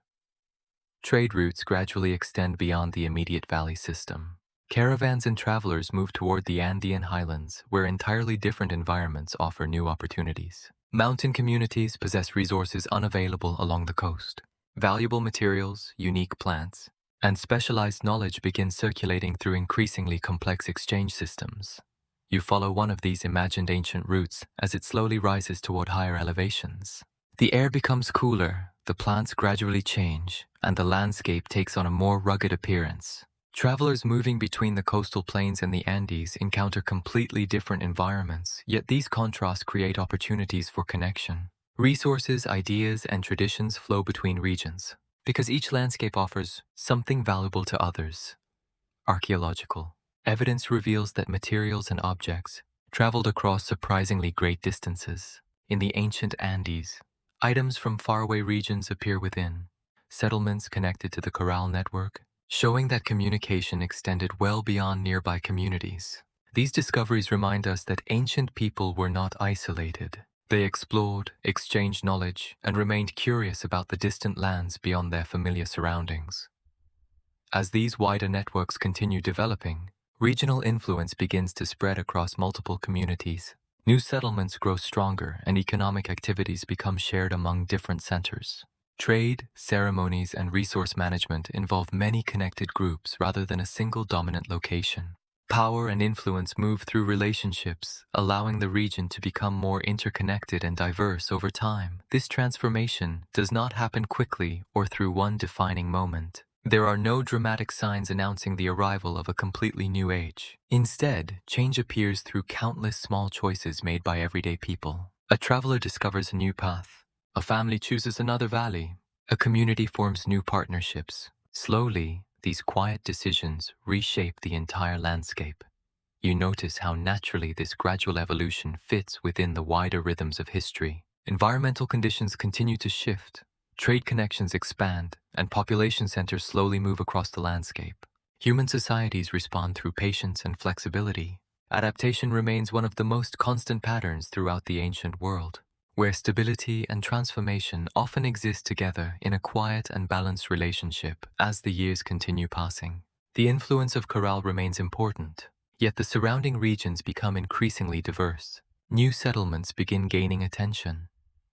Trade routes gradually extend beyond the immediate valley system. Caravans and travelers move toward the Andean highlands, where entirely different environments offer new opportunities. Mountain communities possess resources unavailable along the coast. Valuable materials, unique plants, and specialized knowledge begin circulating through increasingly complex exchange systems. You follow one of these imagined ancient routes as it slowly rises toward higher elevations. The air becomes cooler, the plants gradually change, and the landscape takes on a more rugged appearance. Travelers moving between the coastal plains and the Andes encounter completely different environments, yet these contrasts create opportunities for connection. Resources, ideas, and traditions flow between regions, because each landscape offers something valuable to others. Archaeological evidence reveals that materials and objects traveled across surprisingly great distances. In the ancient Andes, items from faraway regions appear within, settlements connected to the Caral network, showing that communication extended well beyond nearby communities. These discoveries remind us that ancient people were not isolated. They explored, exchanged knowledge, and remained curious about the distant lands beyond their familiar surroundings. As these wider networks continue developing, regional influence begins to spread across multiple communities. New settlements grow stronger and economic activities become shared among different centers. Trade, ceremonies, and resource management involve many connected groups rather than a single dominant location. Power and influence move through relationships, allowing the region to become more interconnected and diverse over time. This transformation does not happen quickly or through one defining moment. There are no dramatic signs announcing the arrival of a completely new age. Instead, change appears through countless small choices made by everyday people. A traveler discovers a new path. A family chooses another valley. A community forms new partnerships. Slowly, these quiet decisions reshape the entire landscape. You notice how naturally this gradual evolution fits within the wider rhythms of history. Environmental conditions continue to shift. Trade connections expand, and population centers slowly move across the landscape. Human societies respond through patience and flexibility. Adaptation remains one of the most constant patterns throughout the ancient world, where stability and transformation often exist together in a quiet and balanced relationship as the years continue passing. The influence of Caral remains important, yet the surrounding regions become increasingly diverse. New settlements begin gaining attention,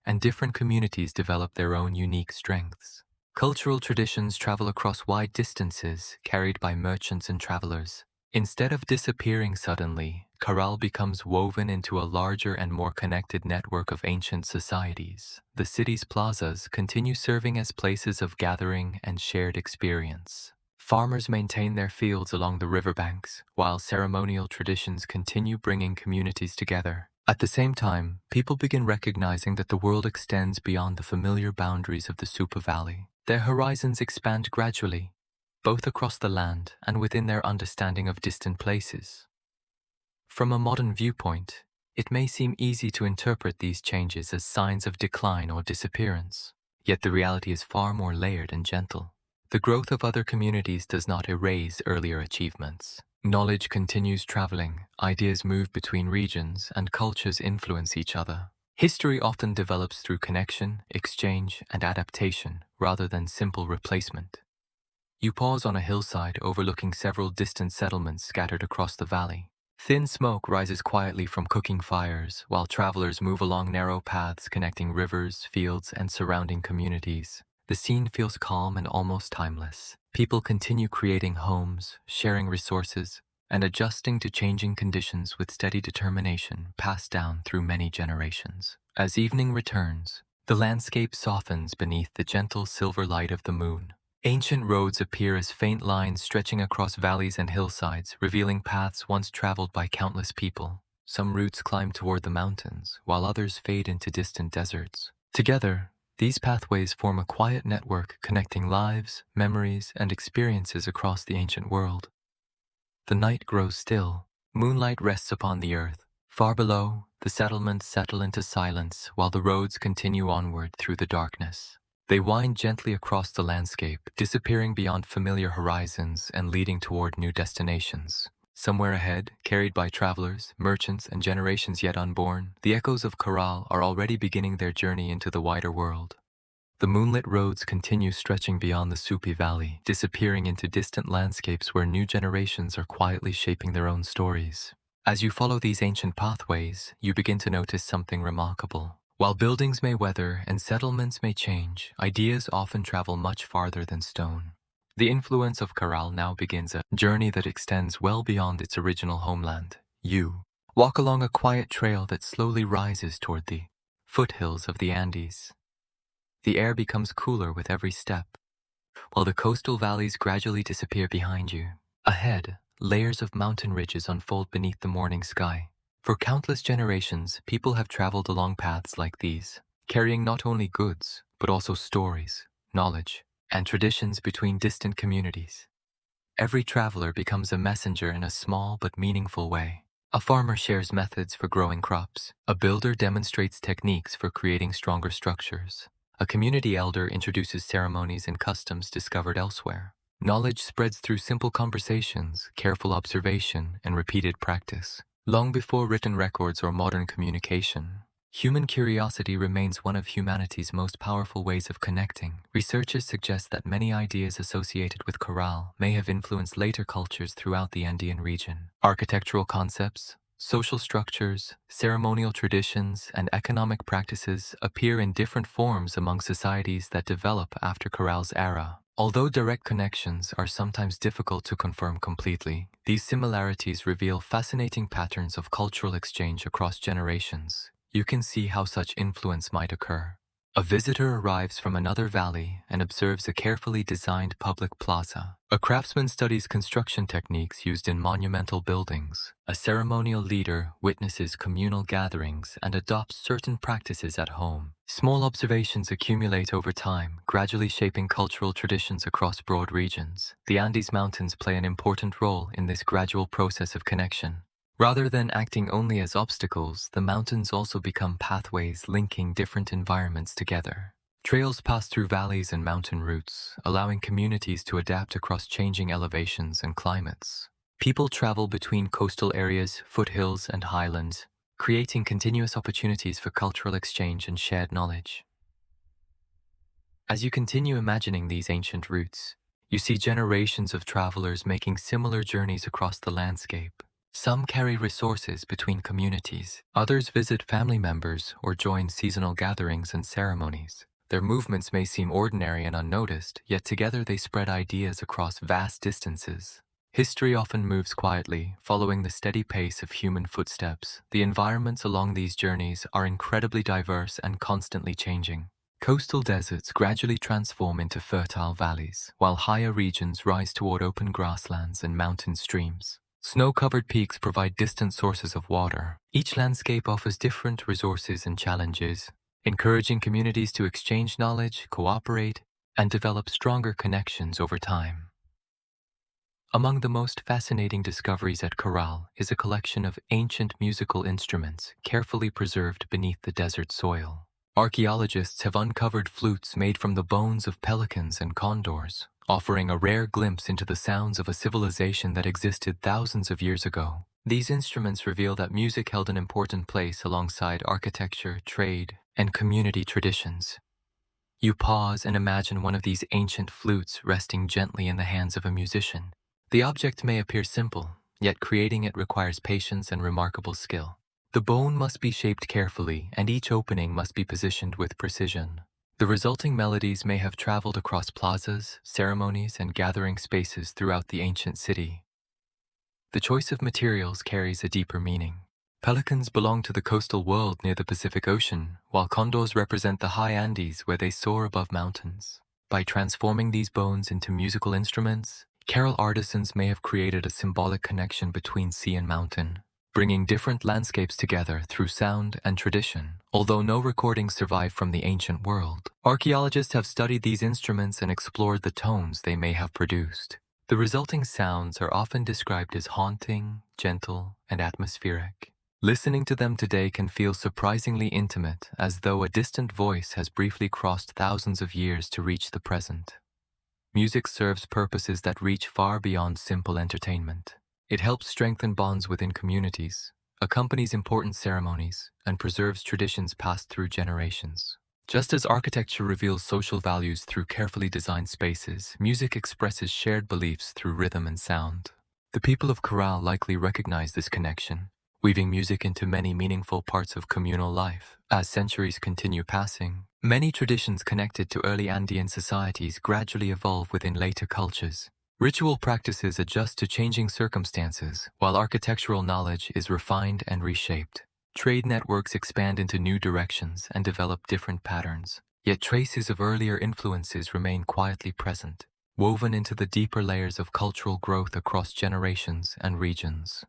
and different communities develop their own unique strengths. Cultural traditions travel across wide distances, carried by merchants and travelers. Instead of disappearing suddenly, Caral becomes woven into a larger and more connected network of ancient societies. The city's plazas continue serving as places of gathering and shared experience. Farmers maintain their fields along the riverbanks, while ceremonial traditions continue bringing communities together. At the same time, people begin recognizing that the world extends beyond the familiar boundaries of the Supe Valley. Their horizons expand gradually, both across the land and within their understanding of distant places. From a modern viewpoint, it may seem easy to interpret these changes as signs of decline or disappearance, yet the reality is far more layered and gentle. The growth of other communities does not erase earlier achievements. Knowledge continues traveling, ideas move between regions, and cultures influence each other. History often develops through connection, exchange, and adaptation, rather than simple replacement. You pause on a hillside overlooking several distant settlements scattered across the valley. Thin smoke rises quietly from cooking fires, while travelers move along narrow paths connecting rivers, fields, and surrounding communities. The scene feels calm and almost timeless. People continue creating homes, sharing resources, and adjusting to changing conditions with steady determination passed down through many generations. As evening returns, the landscape softens beneath the gentle silver light of the moon. Ancient roads appear as faint lines stretching across valleys and hillsides, revealing paths once traveled by countless people. Some routes climb toward the mountains, while others fade into distant deserts. Together, These pathways form a quiet network connecting lives, memories, and experiences across the ancient world. The night grows still. Moonlight rests upon the earth. Far below, the settlements settle into silence while the roads continue onward through the darkness. They wind gently across the landscape, disappearing beyond familiar horizons and leading toward new destinations. Somewhere ahead, carried by travelers, merchants, and generations yet unborn, the echoes of Caral are already beginning their journey into the wider world. The moonlit roads continue stretching beyond the Supe Valley, disappearing into distant landscapes where new generations are quietly shaping their own stories. As you follow these ancient pathways, you begin to notice something remarkable. While buildings may weather and settlements may change, ideas often travel much farther than stone. The influence of Caral now begins a journey that extends well beyond its original homeland. You walk along a quiet trail that slowly rises toward the foothills of the Andes. The air becomes cooler with every step, while the coastal valleys gradually disappear behind you. Ahead, layers of mountain ridges unfold beneath the morning sky. For countless generations, people have traveled along paths like these, carrying not only goods, but also stories, knowledge, and traditions between distant communities. Every traveler becomes a messenger in a small but meaningful way. A farmer shares methods for growing crops. A builder demonstrates techniques for creating stronger structures. A community elder introduces ceremonies and customs discovered elsewhere. Knowledge spreads through simple conversations, careful observation, and repeated practice. Long before written records or modern communication, human curiosity remains one of humanity's most powerful ways of connecting. Researchers suggest that many ideas associated with Caral may have influenced later cultures throughout the Andean region. Architectural concepts, social structures, ceremonial traditions, and economic practices appear in different forms among societies that develop after Caral's era. Although direct connections are sometimes difficult to confirm completely, these similarities reveal fascinating patterns of cultural exchange across generations. You can see how such influence might occur. A visitor arrives from another valley and observes a carefully designed public plaza. A craftsman studies construction techniques used in monumental buildings. A ceremonial leader witnesses communal gatherings and adopts certain practices at home. Small observations accumulate over time, gradually shaping cultural traditions across broad regions. The Andes Mountains play an important role in this gradual process of connection. Rather than acting only as obstacles, the mountains also become pathways linking different environments together. Trails pass through valleys and mountain routes, allowing communities to adapt across changing elevations and climates. People travel between coastal areas, foothills, and highlands, creating continuous opportunities for cultural exchange and shared knowledge. As you continue imagining these ancient routes, you see generations of travelers making similar journeys across the landscape. Some carry resources between communities. Others visit family members or join seasonal gatherings and ceremonies. Their movements may seem ordinary and unnoticed, yet together they spread ideas across vast distances. History often moves quietly, following the steady pace of human footsteps. The environments along these journeys are incredibly diverse and constantly changing. Coastal deserts gradually transform into fertile valleys, while higher regions rise toward open grasslands and mountain streams. Snow-covered peaks provide distant sources of water. Each landscape offers different resources and challenges, encouraging communities to exchange knowledge, cooperate, and develop stronger connections over time. Among the most fascinating discoveries at Caral is a collection of ancient musical instruments carefully preserved beneath the desert soil. Archaeologists have uncovered flutes made from the bones of pelicans and condors, offering a rare glimpse into the sounds of a civilization that existed thousands of years ago. These instruments reveal that music held an important place alongside architecture, trade, and community traditions. You pause and imagine one of these ancient flutes resting gently in the hands of a musician. The object may appear simple, yet creating it requires patience and remarkable skill. The bone must be shaped carefully, and each opening must be positioned with precision. The resulting melodies may have traveled across plazas, ceremonies, and gathering spaces throughout the ancient city. The choice of materials carries a deeper meaning. Pelicans belong to the coastal world near the Pacific Ocean, while condors represent the high Andes where they soar above mountains. By transforming these bones into musical instruments, Caral artisans may have created a symbolic connection between sea and mountain. bringing different landscapes together through sound and tradition. Although no recordings survive from the ancient world, archaeologists have studied these instruments and explored the tones they may have produced. The resulting sounds are often described as haunting, gentle, and atmospheric. Listening to them today can feel surprisingly intimate, as though a distant voice has briefly crossed thousands of years to reach the present. Music serves purposes that reach far beyond simple entertainment. It helps strengthen bonds within communities, accompanies important ceremonies, and preserves traditions passed through generations. Just as architecture reveals social values through carefully designed spaces, music expresses shared beliefs through rhythm and sound. The people of Caral likely recognize this connection, weaving music into many meaningful parts of communal life. As centuries continue passing, many traditions connected to early Andean societies gradually evolve within later cultures. Ritual practices adjust to changing circumstances, while architectural knowledge is refined and reshaped. Trade networks expand into new directions and develop different patterns, yet traces of earlier influences remain quietly present, woven into the deeper layers of cultural growth across generations and regions.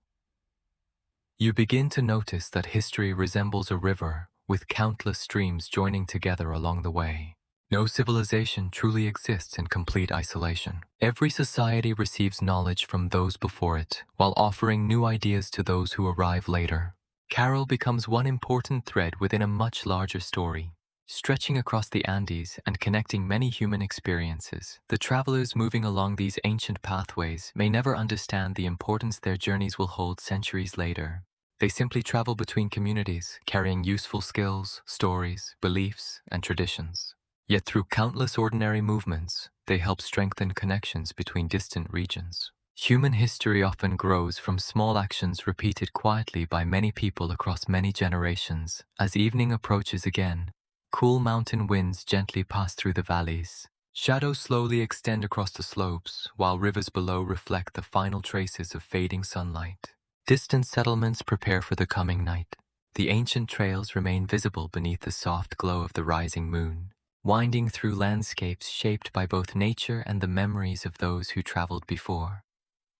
You begin to notice that history resembles a river, with countless streams joining together along the way. No civilization truly exists in complete isolation. Every society receives knowledge from those before it, while offering new ideas to those who arrive later. Caral becomes one important thread within a much larger story, stretching across the Andes and connecting many human experiences. The travelers moving along these ancient pathways may never understand the importance their journeys will hold centuries later. They simply travel between communities, carrying useful skills, stories, beliefs, and traditions. Yet through countless ordinary movements, they help strengthen connections between distant regions. Human history often grows from small actions repeated quietly by many people across many generations. As evening approaches again, cool mountain winds gently pass through the valleys. Shadows slowly extend across the slopes, while rivers below reflect the final traces of fading sunlight. Distant settlements prepare for the coming night. The ancient trails remain visible beneath the soft glow of the rising moon, winding through landscapes shaped by both nature and the memories of those who traveled before.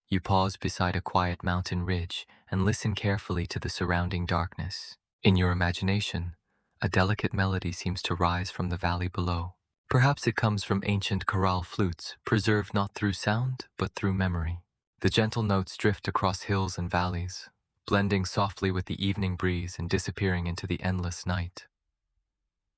You pause beside a quiet mountain ridge and listen carefully to the surrounding darkness. In your imagination, a delicate melody seems to rise from the valley below. Perhaps it comes from ancient Caral flutes, preserved not through sound, but through memory. The gentle notes drift across hills and valleys, blending softly with the evening breeze and disappearing into the endless night.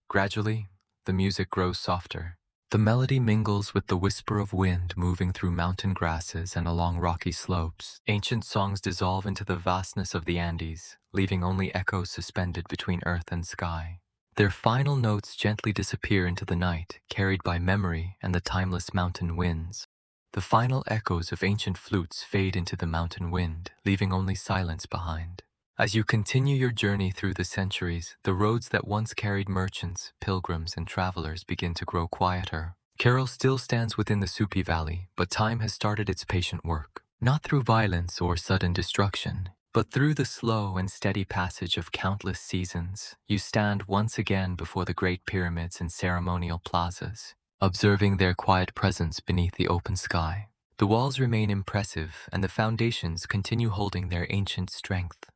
Gradually, the music grows softer. The melody mingles with the whisper of wind moving through mountain grasses and along rocky slopes. Ancient songs dissolve into the vastness of the Andes, leaving only echoes suspended between earth and sky. Their final notes gently disappear into the night, carried by memory and the timeless mountain winds. The final echoes of ancient flutes fade into the mountain wind, leaving only silence behind. As you continue your journey through the centuries, the roads that once carried merchants, pilgrims, and travelers begin to grow quieter. Caral still stands within the Supe Valley, but time has started its patient work. Not through violence or sudden destruction, but through the slow and steady passage of countless seasons, you stand once again before the great pyramids and ceremonial plazas, observing their quiet presence beneath the open sky. The walls remain impressive, and the foundations continue holding their ancient strength.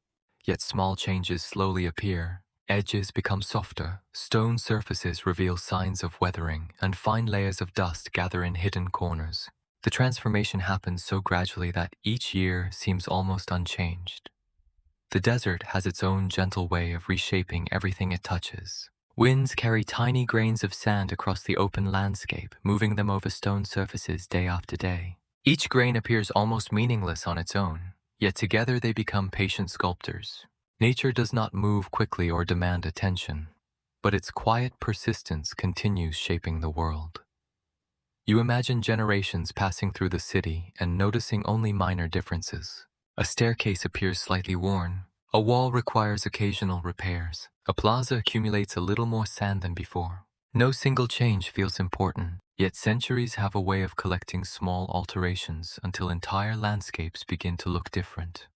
Yet small changes slowly appear. Edges become softer, stone surfaces reveal signs of weathering, and fine layers of dust gather in hidden corners. The transformation happens so gradually that each year seems almost unchanged. The desert has its own gentle way of reshaping everything it touches. Winds carry tiny grains of sand across the open landscape, moving them over stone surfaces day after day. Each grain appears almost meaningless on its own, yet together they become patient sculptors. Nature does not move quickly or demand attention, but its quiet persistence continues shaping the world. You imagine generations passing through the city and noticing only minor differences. A staircase appears slightly worn. A wall requires occasional repairs. A plaza accumulates a little more sand than before. No single change feels important, yet centuries have a way of collecting small alterations until entire landscapes begin to look different.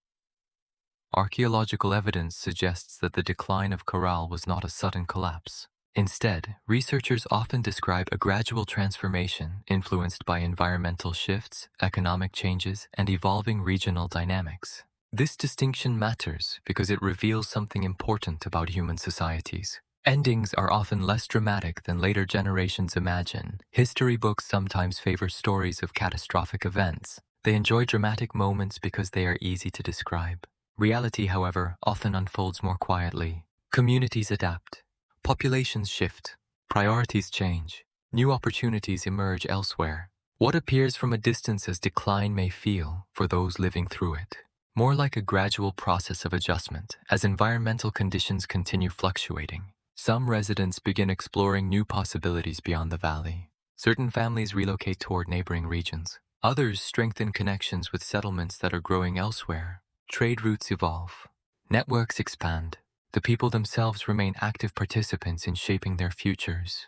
Archaeological evidence suggests that the decline of Caral was not a sudden collapse. Instead, researchers often describe a gradual transformation influenced by environmental shifts, economic changes, and evolving regional dynamics. This distinction matters because it reveals something important about human societies. Endings are often less dramatic than later generations imagine. History books sometimes favor stories of catastrophic events. They enjoy dramatic moments because they are easy to describe. Reality, however, often unfolds more quietly. Communities adapt. Populations shift. Priorities change. New opportunities emerge elsewhere. What appears from a distance as decline may feel, for those living through it, more like a gradual process of adjustment as environmental conditions continue fluctuating. Some residents begin exploring new possibilities beyond the valley. Certain families relocate toward neighboring regions. Others strengthen connections with settlements that are growing elsewhere. Trade routes evolve. Networks expand. The people themselves remain active participants in shaping their futures.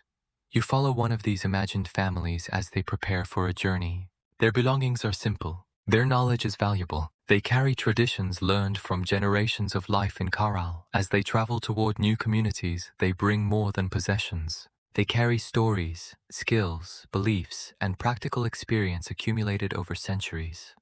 You follow one of these imagined families as they prepare for a journey. Their belongings are simple. Their knowledge is valuable. They carry traditions learned from generations of life in Caral. As they travel toward new communities, they bring more than possessions. They carry stories, skills, beliefs, and practical experience accumulated over centuries.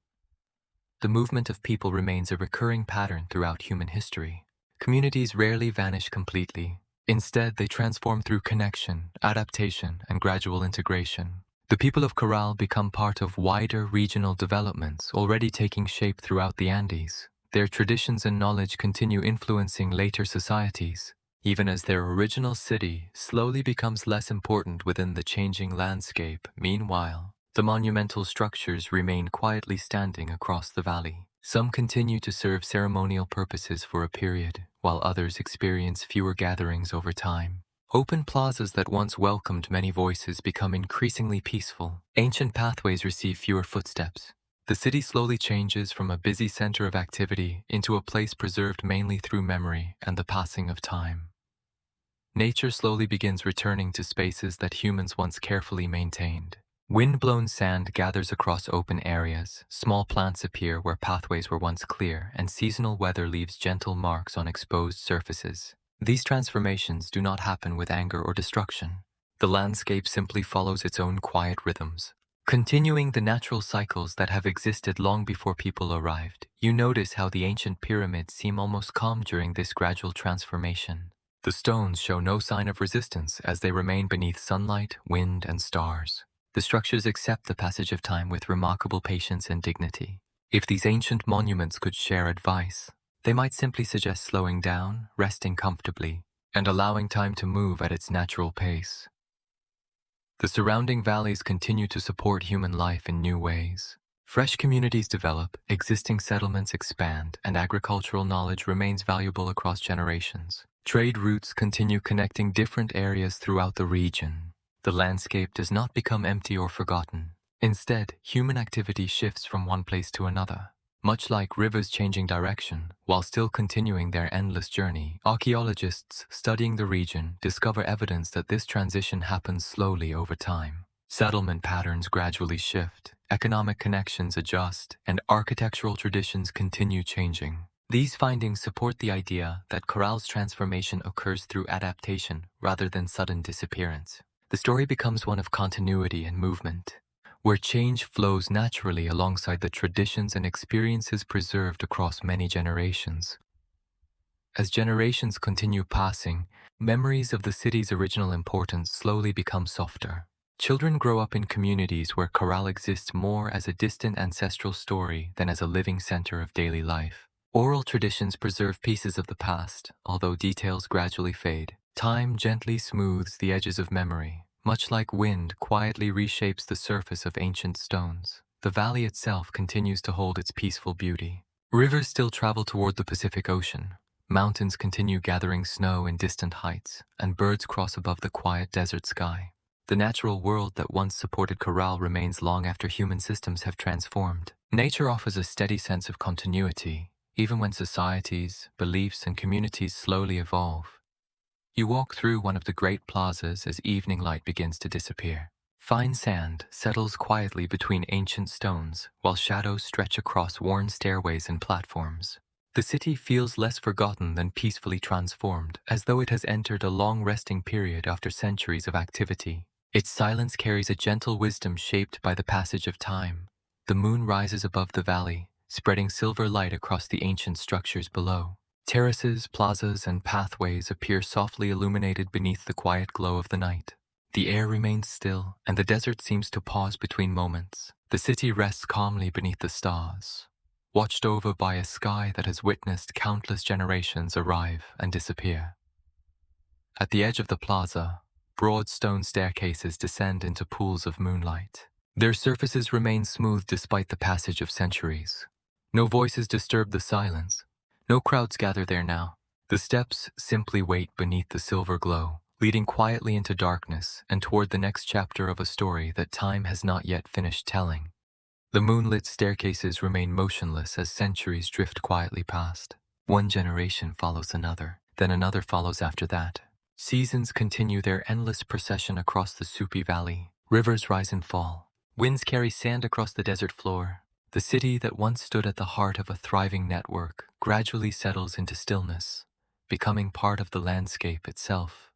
The movement of people remains a recurring pattern throughout human history. Communities rarely vanish completely. Instead, they transform through connection, adaptation, and gradual integration. The people of Caral become part of wider regional developments already taking shape throughout the Andes. Their traditions and knowledge continue influencing later societies, even as their original city slowly becomes less important within the changing landscape. Meanwhile, the monumental structures remain quietly standing across the valley. Some continue to serve ceremonial purposes for a period, while others experience fewer gatherings over time. Open plazas that once welcomed many voices become increasingly peaceful. Ancient pathways receive fewer footsteps. The city slowly changes from a busy center of activity into a place preserved mainly through memory and the passing of time. Nature slowly begins returning to spaces that humans once carefully maintained. Wind-blown sand gathers across open areas, small plants appear where pathways were once clear, and seasonal weather leaves gentle marks on exposed surfaces. These transformations do not happen with anger or destruction. The landscape simply follows its own quiet rhythms, continuing the natural cycles that have existed long before people arrived. You notice how the ancient pyramids seem almost calm during this gradual transformation. The stones show no sign of resistance as they remain beneath sunlight, wind, and stars. The structures accept the passage of time with remarkable patience and dignity. If these ancient monuments could share advice, they might simply suggest slowing down, resting comfortably, and allowing time to move at its natural pace. The surrounding valleys continue to support human life in new ways. Fresh communities develop, existing settlements expand, and agricultural knowledge remains valuable across generations. Trade routes continue connecting different areas throughout the region. The landscape does not become empty or forgotten. Instead, human activity shifts from one place to another. Much like rivers changing direction, while still continuing their endless journey, archaeologists studying the region discover evidence that this transition happens slowly over time. Settlement patterns gradually shift, economic connections adjust, and architectural traditions continue changing. These findings support the idea that Caral's transformation occurs through adaptation rather than sudden disappearance. The story becomes one of continuity and movement, where change flows naturally alongside the traditions and experiences preserved across many generations. As generations continue passing, memories of the city's original importance slowly become softer. Children grow up in communities where Caral exists more as a distant ancestral story than as a living center of daily life. Oral traditions preserve pieces of the past, although details gradually fade. Time gently smooths the edges of memory, much like wind quietly reshapes the surface of ancient stones. The valley itself continues to hold its peaceful beauty. Rivers still travel toward the Pacific Ocean. Mountains continue gathering snow in distant heights, and birds cross above the quiet desert sky. The natural world that once supported Caral remains long after human systems have transformed. Nature offers a steady sense of continuity, even when societies, beliefs, and communities slowly evolve. You walk through one of the great plazas as evening light begins to disappear. Fine sand settles quietly between ancient stones, while shadows stretch across worn stairways and platforms. The city feels less forgotten than peacefully transformed, as though it has entered a long resting period after centuries of activity. Its silence carries a gentle wisdom shaped by the passage of time. The moon rises above the valley, spreading silver light across the ancient structures below. Terraces, plazas, and pathways appear softly illuminated beneath the quiet glow of the night. The air remains still, and the desert seems to pause between moments. The city rests calmly beneath the stars, watched over by a sky that has witnessed countless generations arrive and disappear. At the edge of the plaza, broad stone staircases descend into pools of moonlight. Their surfaces remain smooth despite the passage of centuries. No voices disturb the silence. No crowds gather there now. The steps simply wait beneath the silver glow, leading quietly into darkness and toward the next chapter of a story that time has not yet finished telling. The moonlit staircases remain motionless as centuries drift quietly past. One generation follows another, then another follows after that. Seasons continue their endless procession across the Supe Valley. Rivers rise and fall. Winds carry sand across the desert floor. The city that once stood at the heart of a thriving network gradually settles into stillness, becoming part of the landscape itself.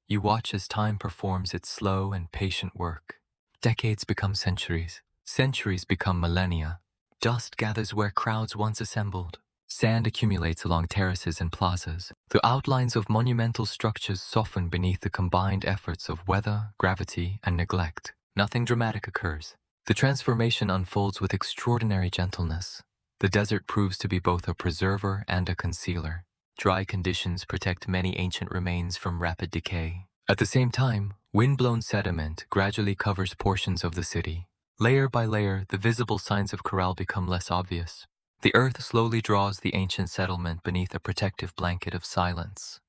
You watch as time performs its slow and patient work. Decades become centuries. Centuries become millennia. Dust gathers where crowds once assembled. Sand accumulates along terraces and plazas. The outlines of monumental structures soften beneath the combined efforts of weather, gravity, and neglect. Nothing dramatic occurs. The transformation unfolds with extraordinary gentleness. The desert proves to be both a preserver and a concealer. Dry conditions protect many ancient remains from rapid decay. At the same time, wind-blown sediment gradually covers portions of the city. Layer by layer, the visible signs of Caral become less obvious. The earth slowly draws the ancient settlement beneath a protective blanket of silence.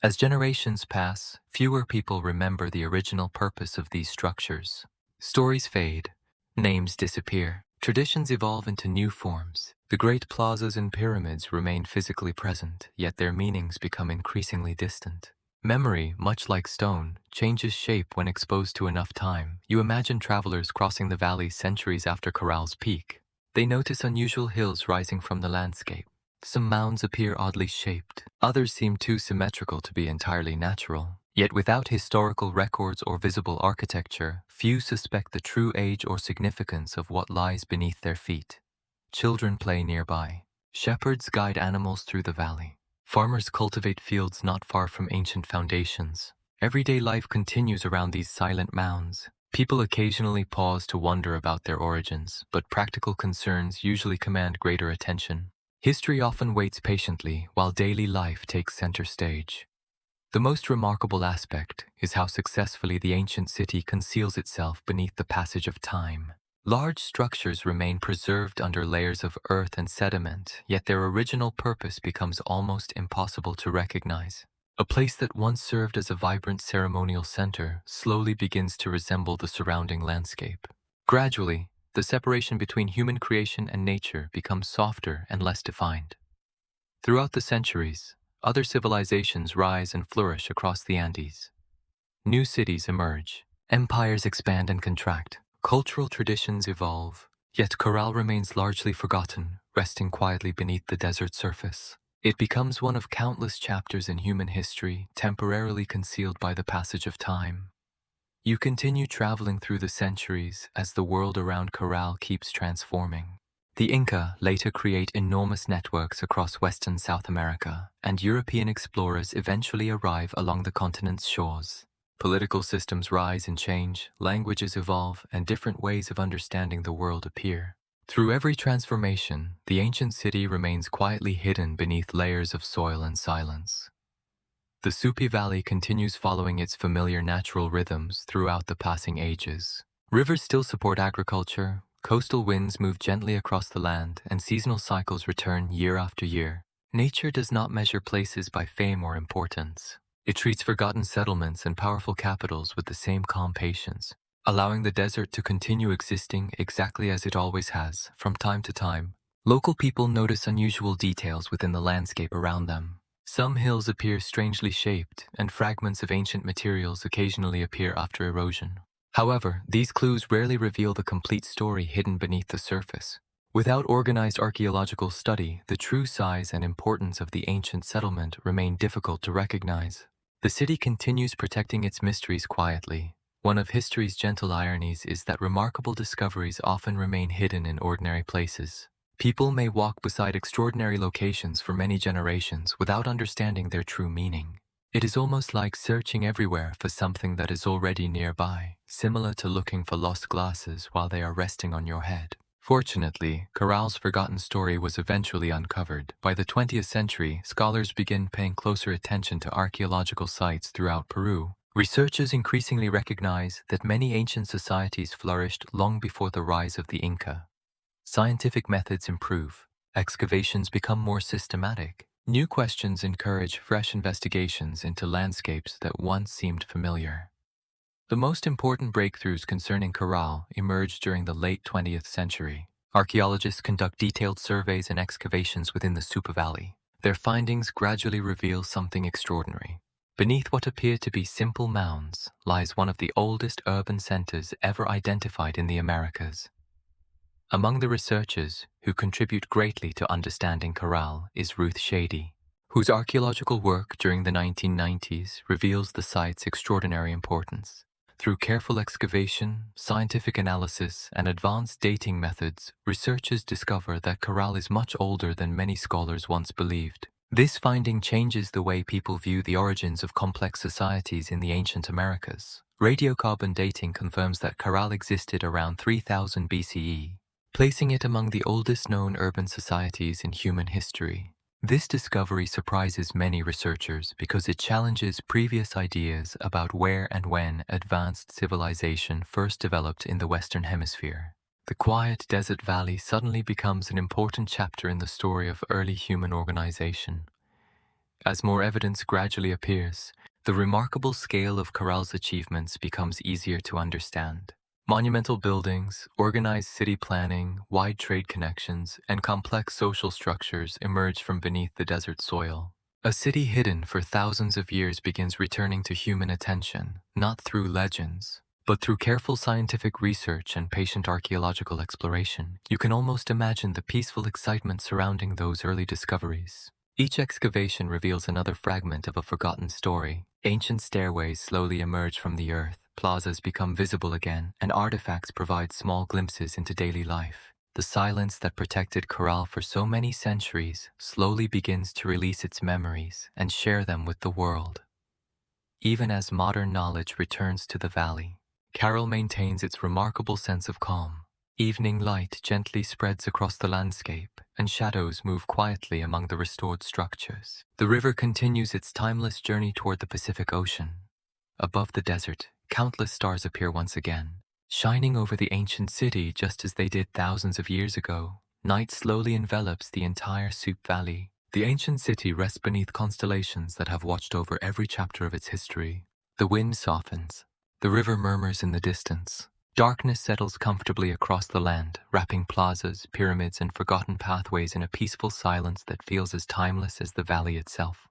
As generations pass, fewer people remember the original purpose of these structures. Stories fade, names disappear, traditions evolve into new forms. The great plazas and pyramids remain physically present, yet their meanings become increasingly distant. Memory, much like stone, changes shape when exposed to enough time. You imagine travelers crossing the valley centuries after Caral's peak. They notice unusual hills rising from the landscape. Some mounds appear oddly shaped. Others seem too symmetrical to be entirely natural. Yet without historical records or visible architecture, few suspect the true age or significance of what lies beneath their feet. Children play nearby. Shepherds guide animals through the valley. Farmers cultivate fields not far from ancient foundations. Everyday life continues around these silent mounds. People occasionally pause to wonder about their origins, but practical concerns usually command greater attention. History often waits patiently while daily life takes center stage. The most remarkable aspect is how successfully the ancient city conceals itself beneath the passage of time. Large structures remain preserved under layers of earth and sediment, yet their original purpose becomes almost impossible to recognize. A place that once served as a vibrant ceremonial center slowly begins to resemble the surrounding landscape. Gradually, the separation between human creation and nature becomes softer and less defined. Throughout the centuries, other civilizations rise and flourish across the Andes. New cities emerge. Empires expand and contract. Cultural traditions evolve. Yet Caral remains largely forgotten, resting quietly beneath the desert surface. It becomes one of countless chapters in human history, temporarily concealed by the passage of time. You continue traveling through the centuries as the world around Caral keeps transforming. The Inca later create enormous networks across Western South America, and European explorers eventually arrive along the continent's shores. Political systems rise and change, languages evolve, and different ways of understanding the world appear. Through every transformation, the ancient city remains quietly hidden beneath layers of soil and silence. The Supe Valley continues following its familiar natural rhythms throughout the passing ages. Rivers still support agriculture, coastal winds move gently across the land, and seasonal cycles return year after year. Nature does not measure places by fame or importance. It treats forgotten settlements and powerful capitals with the same calm patience, allowing the desert to continue existing exactly as it always has, from time to time. Local people notice unusual details within the landscape around them. Some hills appear strangely shaped, and fragments of ancient materials occasionally appear after erosion. However, these clues rarely reveal the complete story hidden beneath the surface. Without organized archaeological study, the true size and importance of the ancient settlement remain difficult to recognize. The city continues protecting its mysteries quietly, One of history's gentle ironies is that remarkable discoveries often remain hidden in ordinary places. People may walk beside extraordinary locations for many generations without understanding their true meaning. It is almost like searching everywhere for something that is already nearby, similar to looking for lost glasses while they are resting on your head. Fortunately, Caral's forgotten story was eventually uncovered. By the 20th century, scholars began paying closer attention to archaeological sites throughout Peru. Researchers increasingly recognize that many ancient societies flourished long before the rise of the Inca. Scientific methods improve. Excavations become more systematic. New questions encourage fresh investigations into landscapes that once seemed familiar. The most important breakthroughs concerning Caral emerged during the late 20th century. Archaeologists conduct detailed surveys and excavations within the Supe Valley. Their findings gradually reveal something extraordinary. Beneath what appear to be simple mounds lies one of the oldest urban centers ever identified in the Americas. Among the researchers who contribute greatly to understanding Caral is Ruth Shady, whose archaeological work during the 1990s reveals the site's extraordinary importance. Through careful excavation, scientific analysis, and advanced dating methods, researchers discover that Caral is much older than many scholars once believed. This finding changes the way people view the origins of complex societies in the ancient Americas. Radiocarbon dating confirms that Caral existed around 3000 BCE, placing it among the oldest known urban societies in human history. This discovery surprises many researchers because it challenges previous ideas about where and when advanced civilization first developed in the Western Hemisphere. The quiet desert valley suddenly becomes an important chapter in the story of early human organization. As more evidence gradually appears, the remarkable scale of Caral's achievements becomes easier to understand. Monumental buildings, organized city planning, wide trade connections, and complex social structures emerge from beneath the desert soil. A city hidden for thousands of years begins returning to human attention, not through legends, but through careful scientific research and patient archaeological exploration. You can almost imagine the peaceful excitement surrounding those early discoveries. Each excavation reveals another fragment of a forgotten story. Ancient stairways slowly emerge from the earth. Plazas become visible again, and artifacts provide small glimpses into daily life. The silence that protected Caral for so many centuries slowly begins to release its memories and share them with the world. Even as modern knowledge returns to the valley, Caral maintains its remarkable sense of calm. Evening light gently spreads across the landscape, and shadows move quietly among the restored structures. The river continues its timeless journey toward the Pacific Ocean. Above the desert, countless stars appear once again, shining over the ancient city just as they did thousands of years ago. Night slowly envelops the entire Supe Valley. The ancient city rests beneath constellations that have watched over every chapter of its history. The wind softens. The river murmurs in the distance. Darkness settles comfortably across the land, wrapping plazas, pyramids, and forgotten pathways in a peaceful silence that feels as timeless as the valley itself.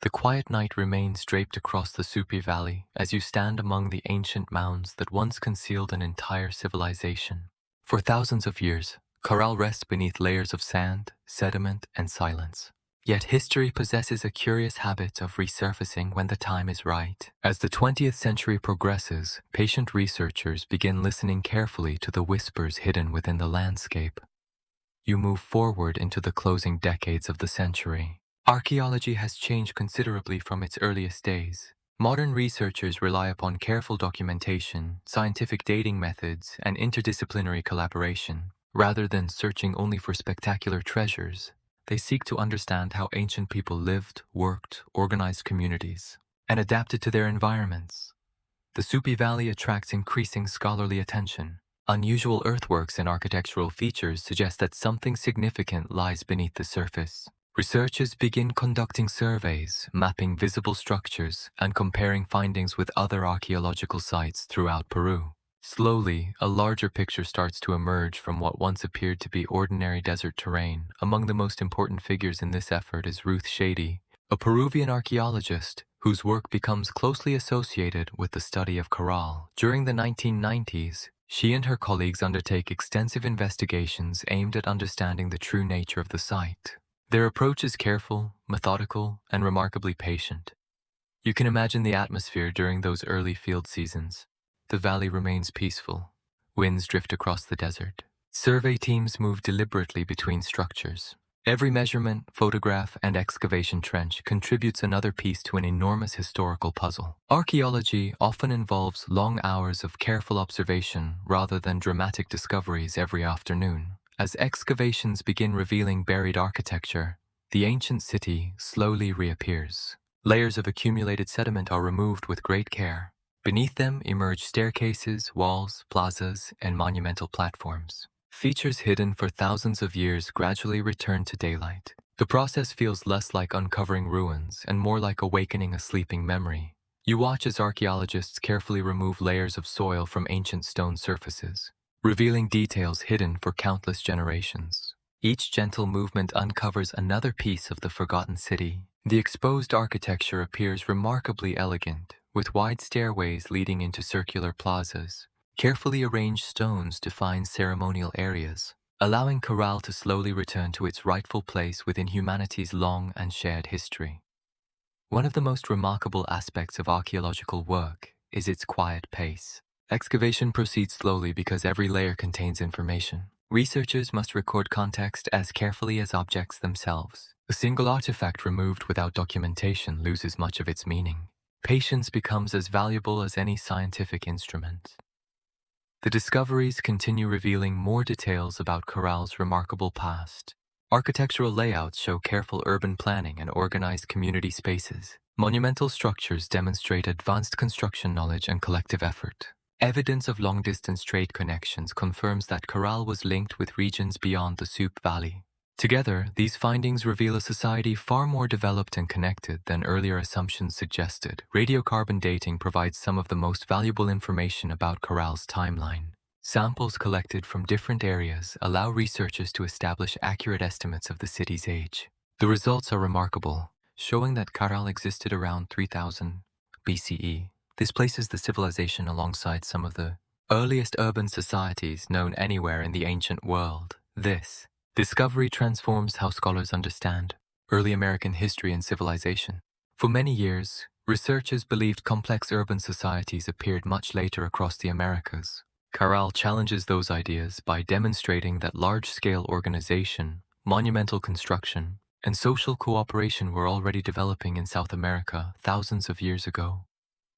The quiet night remains draped across the Supe Valley as you stand among the ancient mounds that once concealed an entire civilization. For thousands of years, Caral rests beneath layers of sand, sediment, and silence. Yet history possesses a curious habit of resurfacing when the time is right. As the 20th century progresses, patient researchers begin listening carefully to the whispers hidden within the landscape. You move forward into the closing decades of the century. Archaeology has changed considerably from its earliest days. Modern researchers rely upon careful documentation, scientific dating methods, and interdisciplinary collaboration. Rather than searching only for spectacular treasures, they seek to understand how ancient people lived, worked, organized communities, and adapted to their environments. The Supe Valley attracts increasing scholarly attention. Unusual earthworks and architectural features suggest that something significant lies beneath the surface. Researchers begin conducting surveys, mapping visible structures, and comparing findings with other archaeological sites throughout Peru. Slowly, a larger picture starts to emerge from what once appeared to be ordinary desert terrain. Among the most important figures in this effort is Ruth Shady, a Peruvian archaeologist whose work becomes closely associated with the study of Caral. During the 1990s, she and her colleagues undertake extensive investigations aimed at understanding the true nature of the site. Their approach is careful, methodical, and remarkably patient. You can imagine the atmosphere during those early field seasons. the valley remains peaceful. Winds drift across the desert. Survey teams move deliberately between structures. Every measurement, photograph, and excavation trench contributes another piece to an enormous historical puzzle. Archaeology often involves long hours of careful observation rather than dramatic discoveries every afternoon. As excavations begin revealing buried architecture, the ancient city slowly reappears. Layers of accumulated sediment are removed with great care. Beneath them emerge staircases, walls, plazas, and monumental platforms. Features hidden for thousands of years gradually return to daylight. The process feels less like uncovering ruins and more like awakening a sleeping memory. You watch as archaeologists carefully remove layers of soil from ancient stone surfaces, revealing details hidden for countless generations. Each gentle movement uncovers another piece of the forgotten city. The exposed architecture appears remarkably elegant, with wide stairways leading into circular plazas. Carefully arranged stones define ceremonial areas, allowing Caral to slowly return to its rightful place within humanity's long and shared history. One of the most remarkable aspects of archaeological work is its quiet pace. Excavation proceeds slowly because every layer contains information. Researchers must record context as carefully as objects themselves. A single artifact removed without documentation loses much of its meaning. Patience becomes as valuable as any scientific instrument. The discoveries continue revealing more details about Caral's remarkable past. Architectural layouts show careful urban planning and organized community spaces. Monumental structures demonstrate advanced construction knowledge and collective effort. Evidence of long-distance trade connections confirms that Caral was linked with regions beyond the Supe Valley. Together, these findings reveal a society far more developed and connected than earlier assumptions suggested. Radiocarbon dating provides some of the most valuable information about Caral's timeline. Samples collected from different areas allow researchers to establish accurate estimates of the city's age. The results are remarkable, showing that Caral existed around 3000 BCE. This places the civilization alongside some of the earliest urban societies known anywhere in the ancient world. This discovery transforms how scholars understand early American history and civilization. For many years, researchers believed complex urban societies appeared much later across the Americas. Caral challenges those ideas by demonstrating that large-scale organization, monumental construction, and social cooperation were already developing in South America thousands of years ago.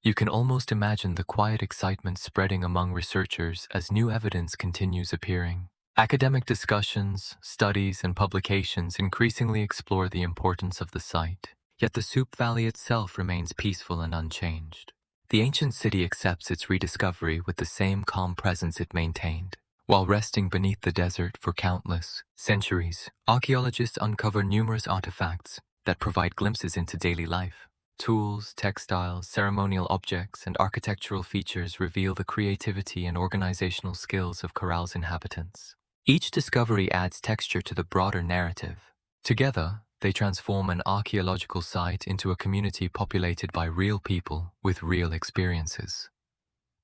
You can almost imagine the quiet excitement spreading among researchers as new evidence continues appearing. Academic discussions, studies, and publications increasingly explore the importance of the site, yet the Supe Valley itself remains peaceful and unchanged. The ancient city accepts its rediscovery with the same calm presence it maintained. While resting beneath the desert for countless centuries, archaeologists uncover numerous artifacts that provide glimpses into daily life. Tools, textiles, ceremonial objects, and architectural features reveal the creativity and organizational skills of Caral's inhabitants. Each discovery adds texture to the broader narrative. Together, they transform an archaeological site into a community populated by real people with real experiences.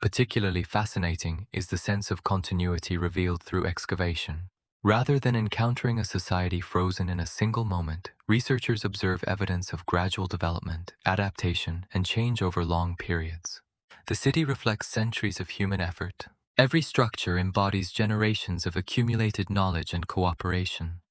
Particularly fascinating is the sense of continuity revealed through excavation. Rather than encountering a society frozen in a single moment, researchers observe evidence of gradual development, adaptation, and change over long periods. The city reflects centuries of human effort. Every structure embodies generations of accumulated knowledge and cooperation.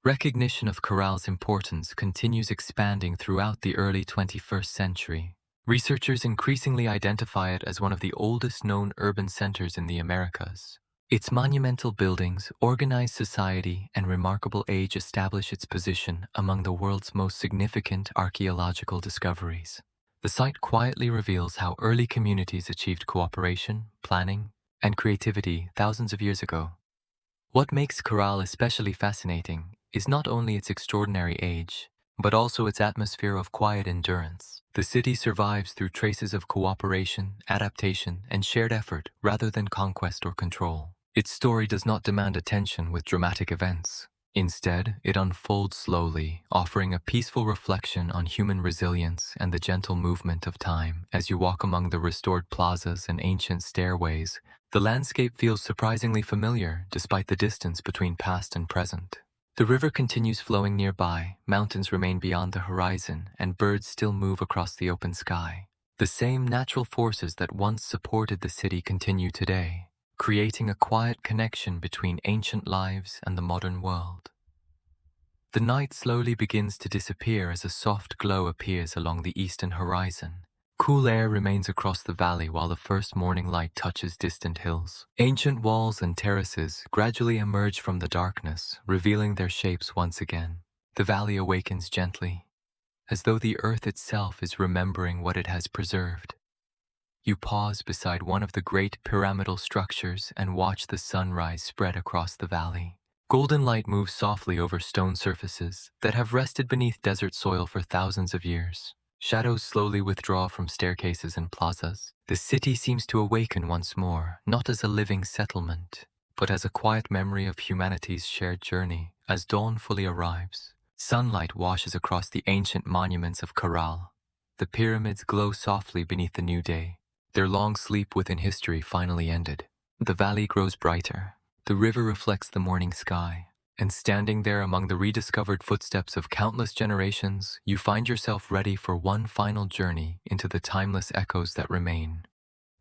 Recognition of Caral's importance continues expanding throughout the early 21st century. Researchers increasingly identify it as one of the oldest known urban centers in the Americas. Its monumental buildings, organized society, and remarkable age establish its position among the world's most significant archaeological discoveries. The site quietly reveals how early communities achieved cooperation, planning, and creativity thousands of years ago. What makes Caral especially fascinating is not only its extraordinary age, but also its atmosphere of quiet endurance. The city survives through traces of cooperation, adaptation, and shared effort rather than conquest or control. Its story does not demand attention with dramatic events. Instead, it unfolds slowly, offering a peaceful reflection on human resilience and the gentle movement of time. As you walk among the restored plazas and ancient stairways, the landscape feels surprisingly familiar despite the distance between past and present. The river continues flowing nearby, mountains remain beyond the horizon, and birds still move across the open sky. The same natural forces that once supported the city continue today, creating a quiet connection between ancient lives and the modern world. The night slowly begins to disappear as a soft glow appears along the eastern horizon. Cool air remains across the valley while the first morning light touches distant hills. Ancient walls and terraces gradually emerge from the darkness, revealing their shapes once again. The valley awakens gently, as though the earth itself is remembering what it has preserved. You pause beside one of the great pyramidal structures and watch the sunrise spread across the valley. Golden light moves softly over stone surfaces that have rested beneath desert soil for thousands of years. Shadows slowly withdraw from staircases and plazas. The city seems to awaken once more, not as a living settlement, but as a quiet memory of humanity's shared journey. As dawn fully arrives, sunlight washes across the ancient monuments of Caral. The pyramids glow softly beneath the new day. Their long sleep within history finally ended. The valley grows brighter. The river reflects the morning sky, and standing there among the rediscovered footsteps of countless generations, you find yourself ready for one final journey into the timeless echoes that remain.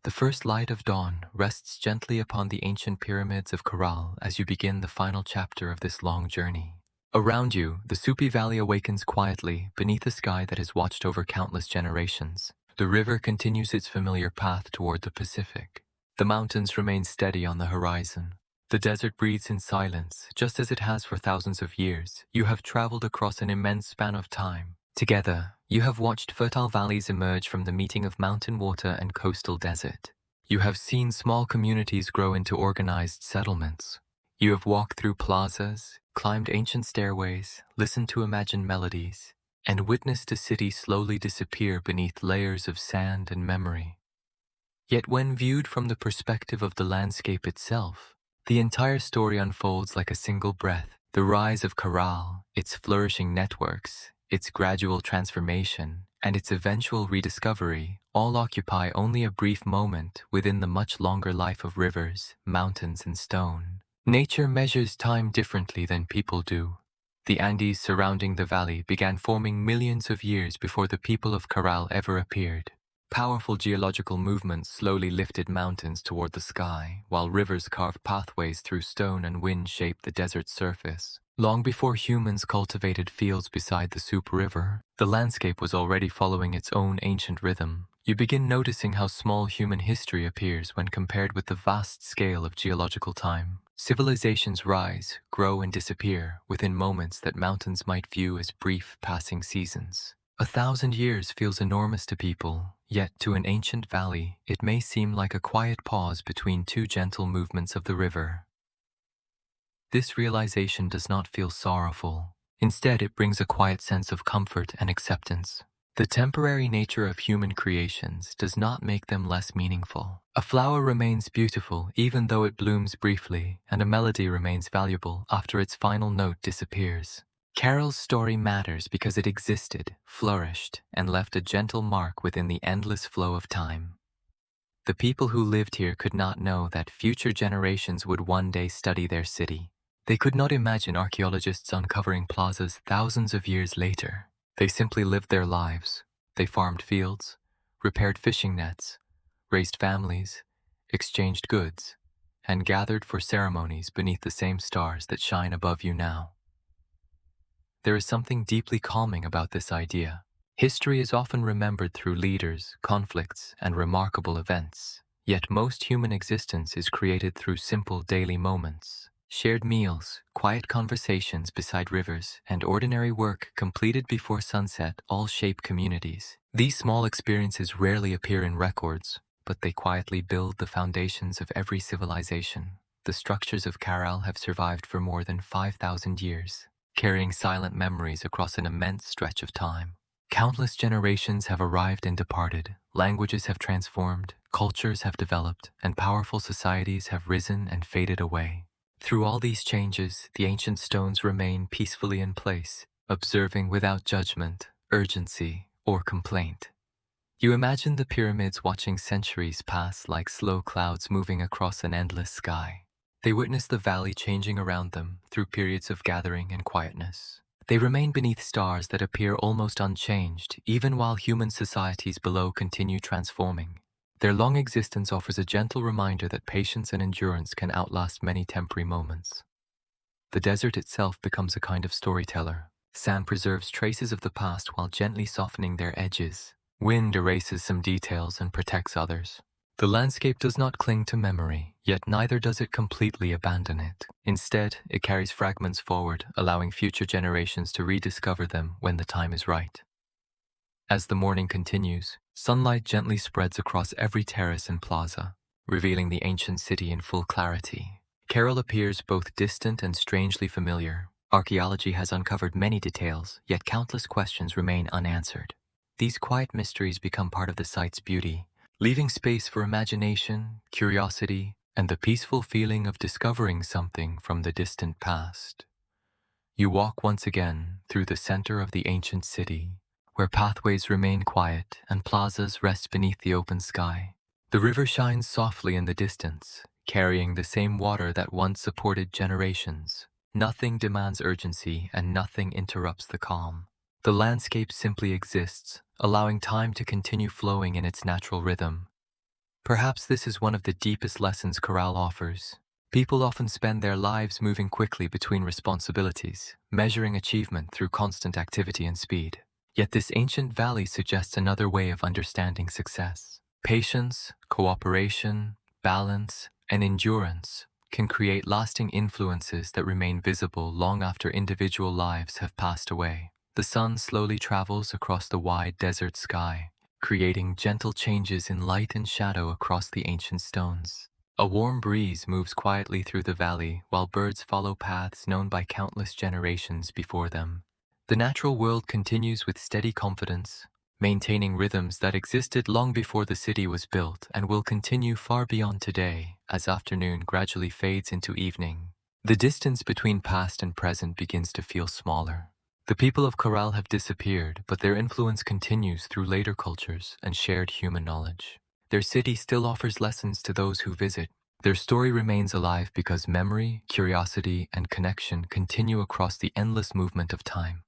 The first light of dawn rests gently upon the ancient pyramids of Caral as you begin the final chapter of this long journey. Around you, the Supe Valley awakens quietly beneath a sky that has watched over countless generations. The river continues its familiar path toward the Pacific. The mountains remain steady on the horizon. The desert breathes in silence, just as it has for thousands of years. You have traveled across an immense span of time. Together, you have watched fertile valleys emerge from the meeting of mountain water and coastal desert. You have seen small communities grow into organized settlements. You have walked through plazas, climbed ancient stairways, listened to imagined melodies, and witnessed a city slowly disappear beneath layers of sand and memory. Yet when viewed from the perspective of the landscape itself, the entire story unfolds like a single breath. The rise of Caral, its flourishing networks, its gradual transformation, and its eventual rediscovery all occupy only a brief moment within the much longer life of rivers, mountains, and stone. Nature measures time differently than people do. The Andes surrounding the valley began forming millions of years before the people of Caral ever appeared. Powerful geological movements slowly lifted mountains toward the sky, while rivers carved pathways through stone and wind shaped the desert's surface. Long before humans cultivated fields beside the Supe River, the landscape was already following its own ancient rhythm. You begin noticing how small human history appears when compared with the vast scale of geological time. Civilizations rise, grow, and disappear within moments that mountains might view as brief passing seasons. 1,000 years feels enormous to people, yet to an ancient valley, it may seem like a quiet pause between two gentle movements of the river. This realization does not feel sorrowful. Instead, it brings a quiet sense of comfort and acceptance. The temporary nature of human creations does not make them less meaningful. A flower remains beautiful even though it blooms briefly, and a melody remains valuable after its final note disappears. Caral's story matters because it existed, flourished, and left a gentle mark within the endless flow of time. The people who lived here could not know that future generations would one day study their city. They could not imagine archaeologists uncovering plazas thousands of years later. They simply lived their lives. They farmed fields, repaired fishing nets, raised families, exchanged goods, and gathered for ceremonies beneath the same stars that shine above you now. There is something deeply calming about this idea. History is often remembered through leaders, conflicts, and remarkable events. Yet most human existence is created through simple daily moments. Shared meals, quiet conversations beside rivers, and ordinary work completed before sunset all shape communities. These small experiences rarely appear in records, but they quietly build the foundations of every civilization. The structures of Caral have survived for more than 5,000 years, carrying silent memories across an immense stretch of time. Countless generations have arrived and departed, languages have transformed, cultures have developed, and powerful societies have risen and faded away. Through all these changes, the ancient stones remain peacefully in place, observing without judgment, urgency, or complaint. You imagine the pyramids watching centuries pass like slow clouds moving across an endless sky. They witness the valley changing around them through periods of gathering and quietness. They remain beneath stars that appear almost unchanged, even while human societies below continue transforming. Their long existence offers a gentle reminder that patience and endurance can outlast many temporary moments. The desert itself becomes a kind of storyteller. Sand preserves traces of the past while gently softening their edges. Wind erases some details and protects others. The landscape does not cling to memory, yet neither does it completely abandon it. Instead, it carries fragments forward, allowing future generations to rediscover them when the time is right. As the morning continues, sunlight gently spreads across every terrace and plaza, revealing the ancient city in full clarity. Caral appears both distant and strangely familiar. Archaeology has uncovered many details, yet countless questions remain unanswered. These quiet mysteries become part of the site's beauty, leaving space for imagination, curiosity, and the peaceful feeling of discovering something from the distant past. You walk once again through the center of the ancient city, where pathways remain quiet and plazas rest beneath the open sky. The river shines softly in the distance, carrying the same water that once supported generations. Nothing demands urgency and nothing interrupts the calm. The landscape simply exists, allowing time to continue flowing in its natural rhythm. Perhaps this is one of the deepest lessons Caral offers. People often spend their lives moving quickly between responsibilities, measuring achievement through constant activity and speed. Yet this ancient valley suggests another way of understanding success. Patience, cooperation, balance, and endurance can create lasting influences that remain visible long after individual lives have passed away. The sun slowly travels across the wide desert sky, creating gentle changes in light and shadow across the ancient stones. A warm breeze moves quietly through the valley while birds follow paths known by countless generations before them. The natural world continues with steady confidence, maintaining rhythms that existed long before the city was built and will continue far beyond today as afternoon gradually fades into evening. The distance between past and present begins to feel smaller. The people of Caral have disappeared, but their influence continues through later cultures and shared human knowledge. Their city still offers lessons to those who visit. Their story remains alive because memory, curiosity, and connection continue across the endless movement of time.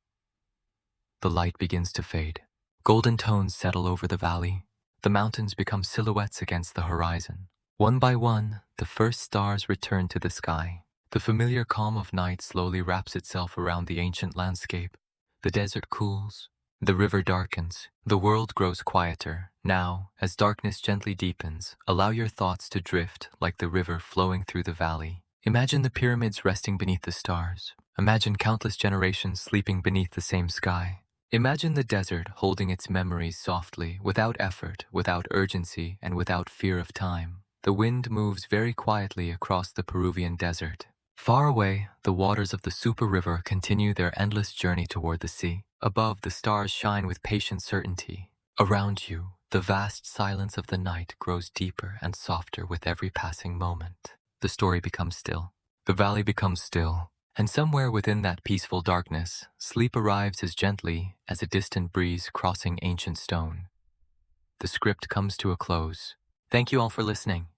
The light begins to fade. Golden tones settle over the valley. The mountains become silhouettes against the horizon. One by one, the first stars return to the sky. The familiar calm of night slowly wraps itself around the ancient landscape. The desert cools. The river darkens. The world grows quieter. Now, as darkness gently deepens, allow your thoughts to drift like the river flowing through the valley. Imagine the pyramids resting beneath the stars. Imagine countless generations sleeping beneath the same sky. Imagine the desert holding its memories softly, without effort, without urgency, and without fear of time. The wind moves very quietly across the Peruvian desert. Far away, the waters of the Supe River continue their endless journey toward the sea. Above, the stars shine with patient certainty. Around you, the vast silence of the night grows deeper and softer with every passing moment. The story becomes still. The valley becomes still. And somewhere within that peaceful darkness, sleep arrives as gently as a distant breeze crossing ancient stone. The script comes to a close. Thank you all for listening.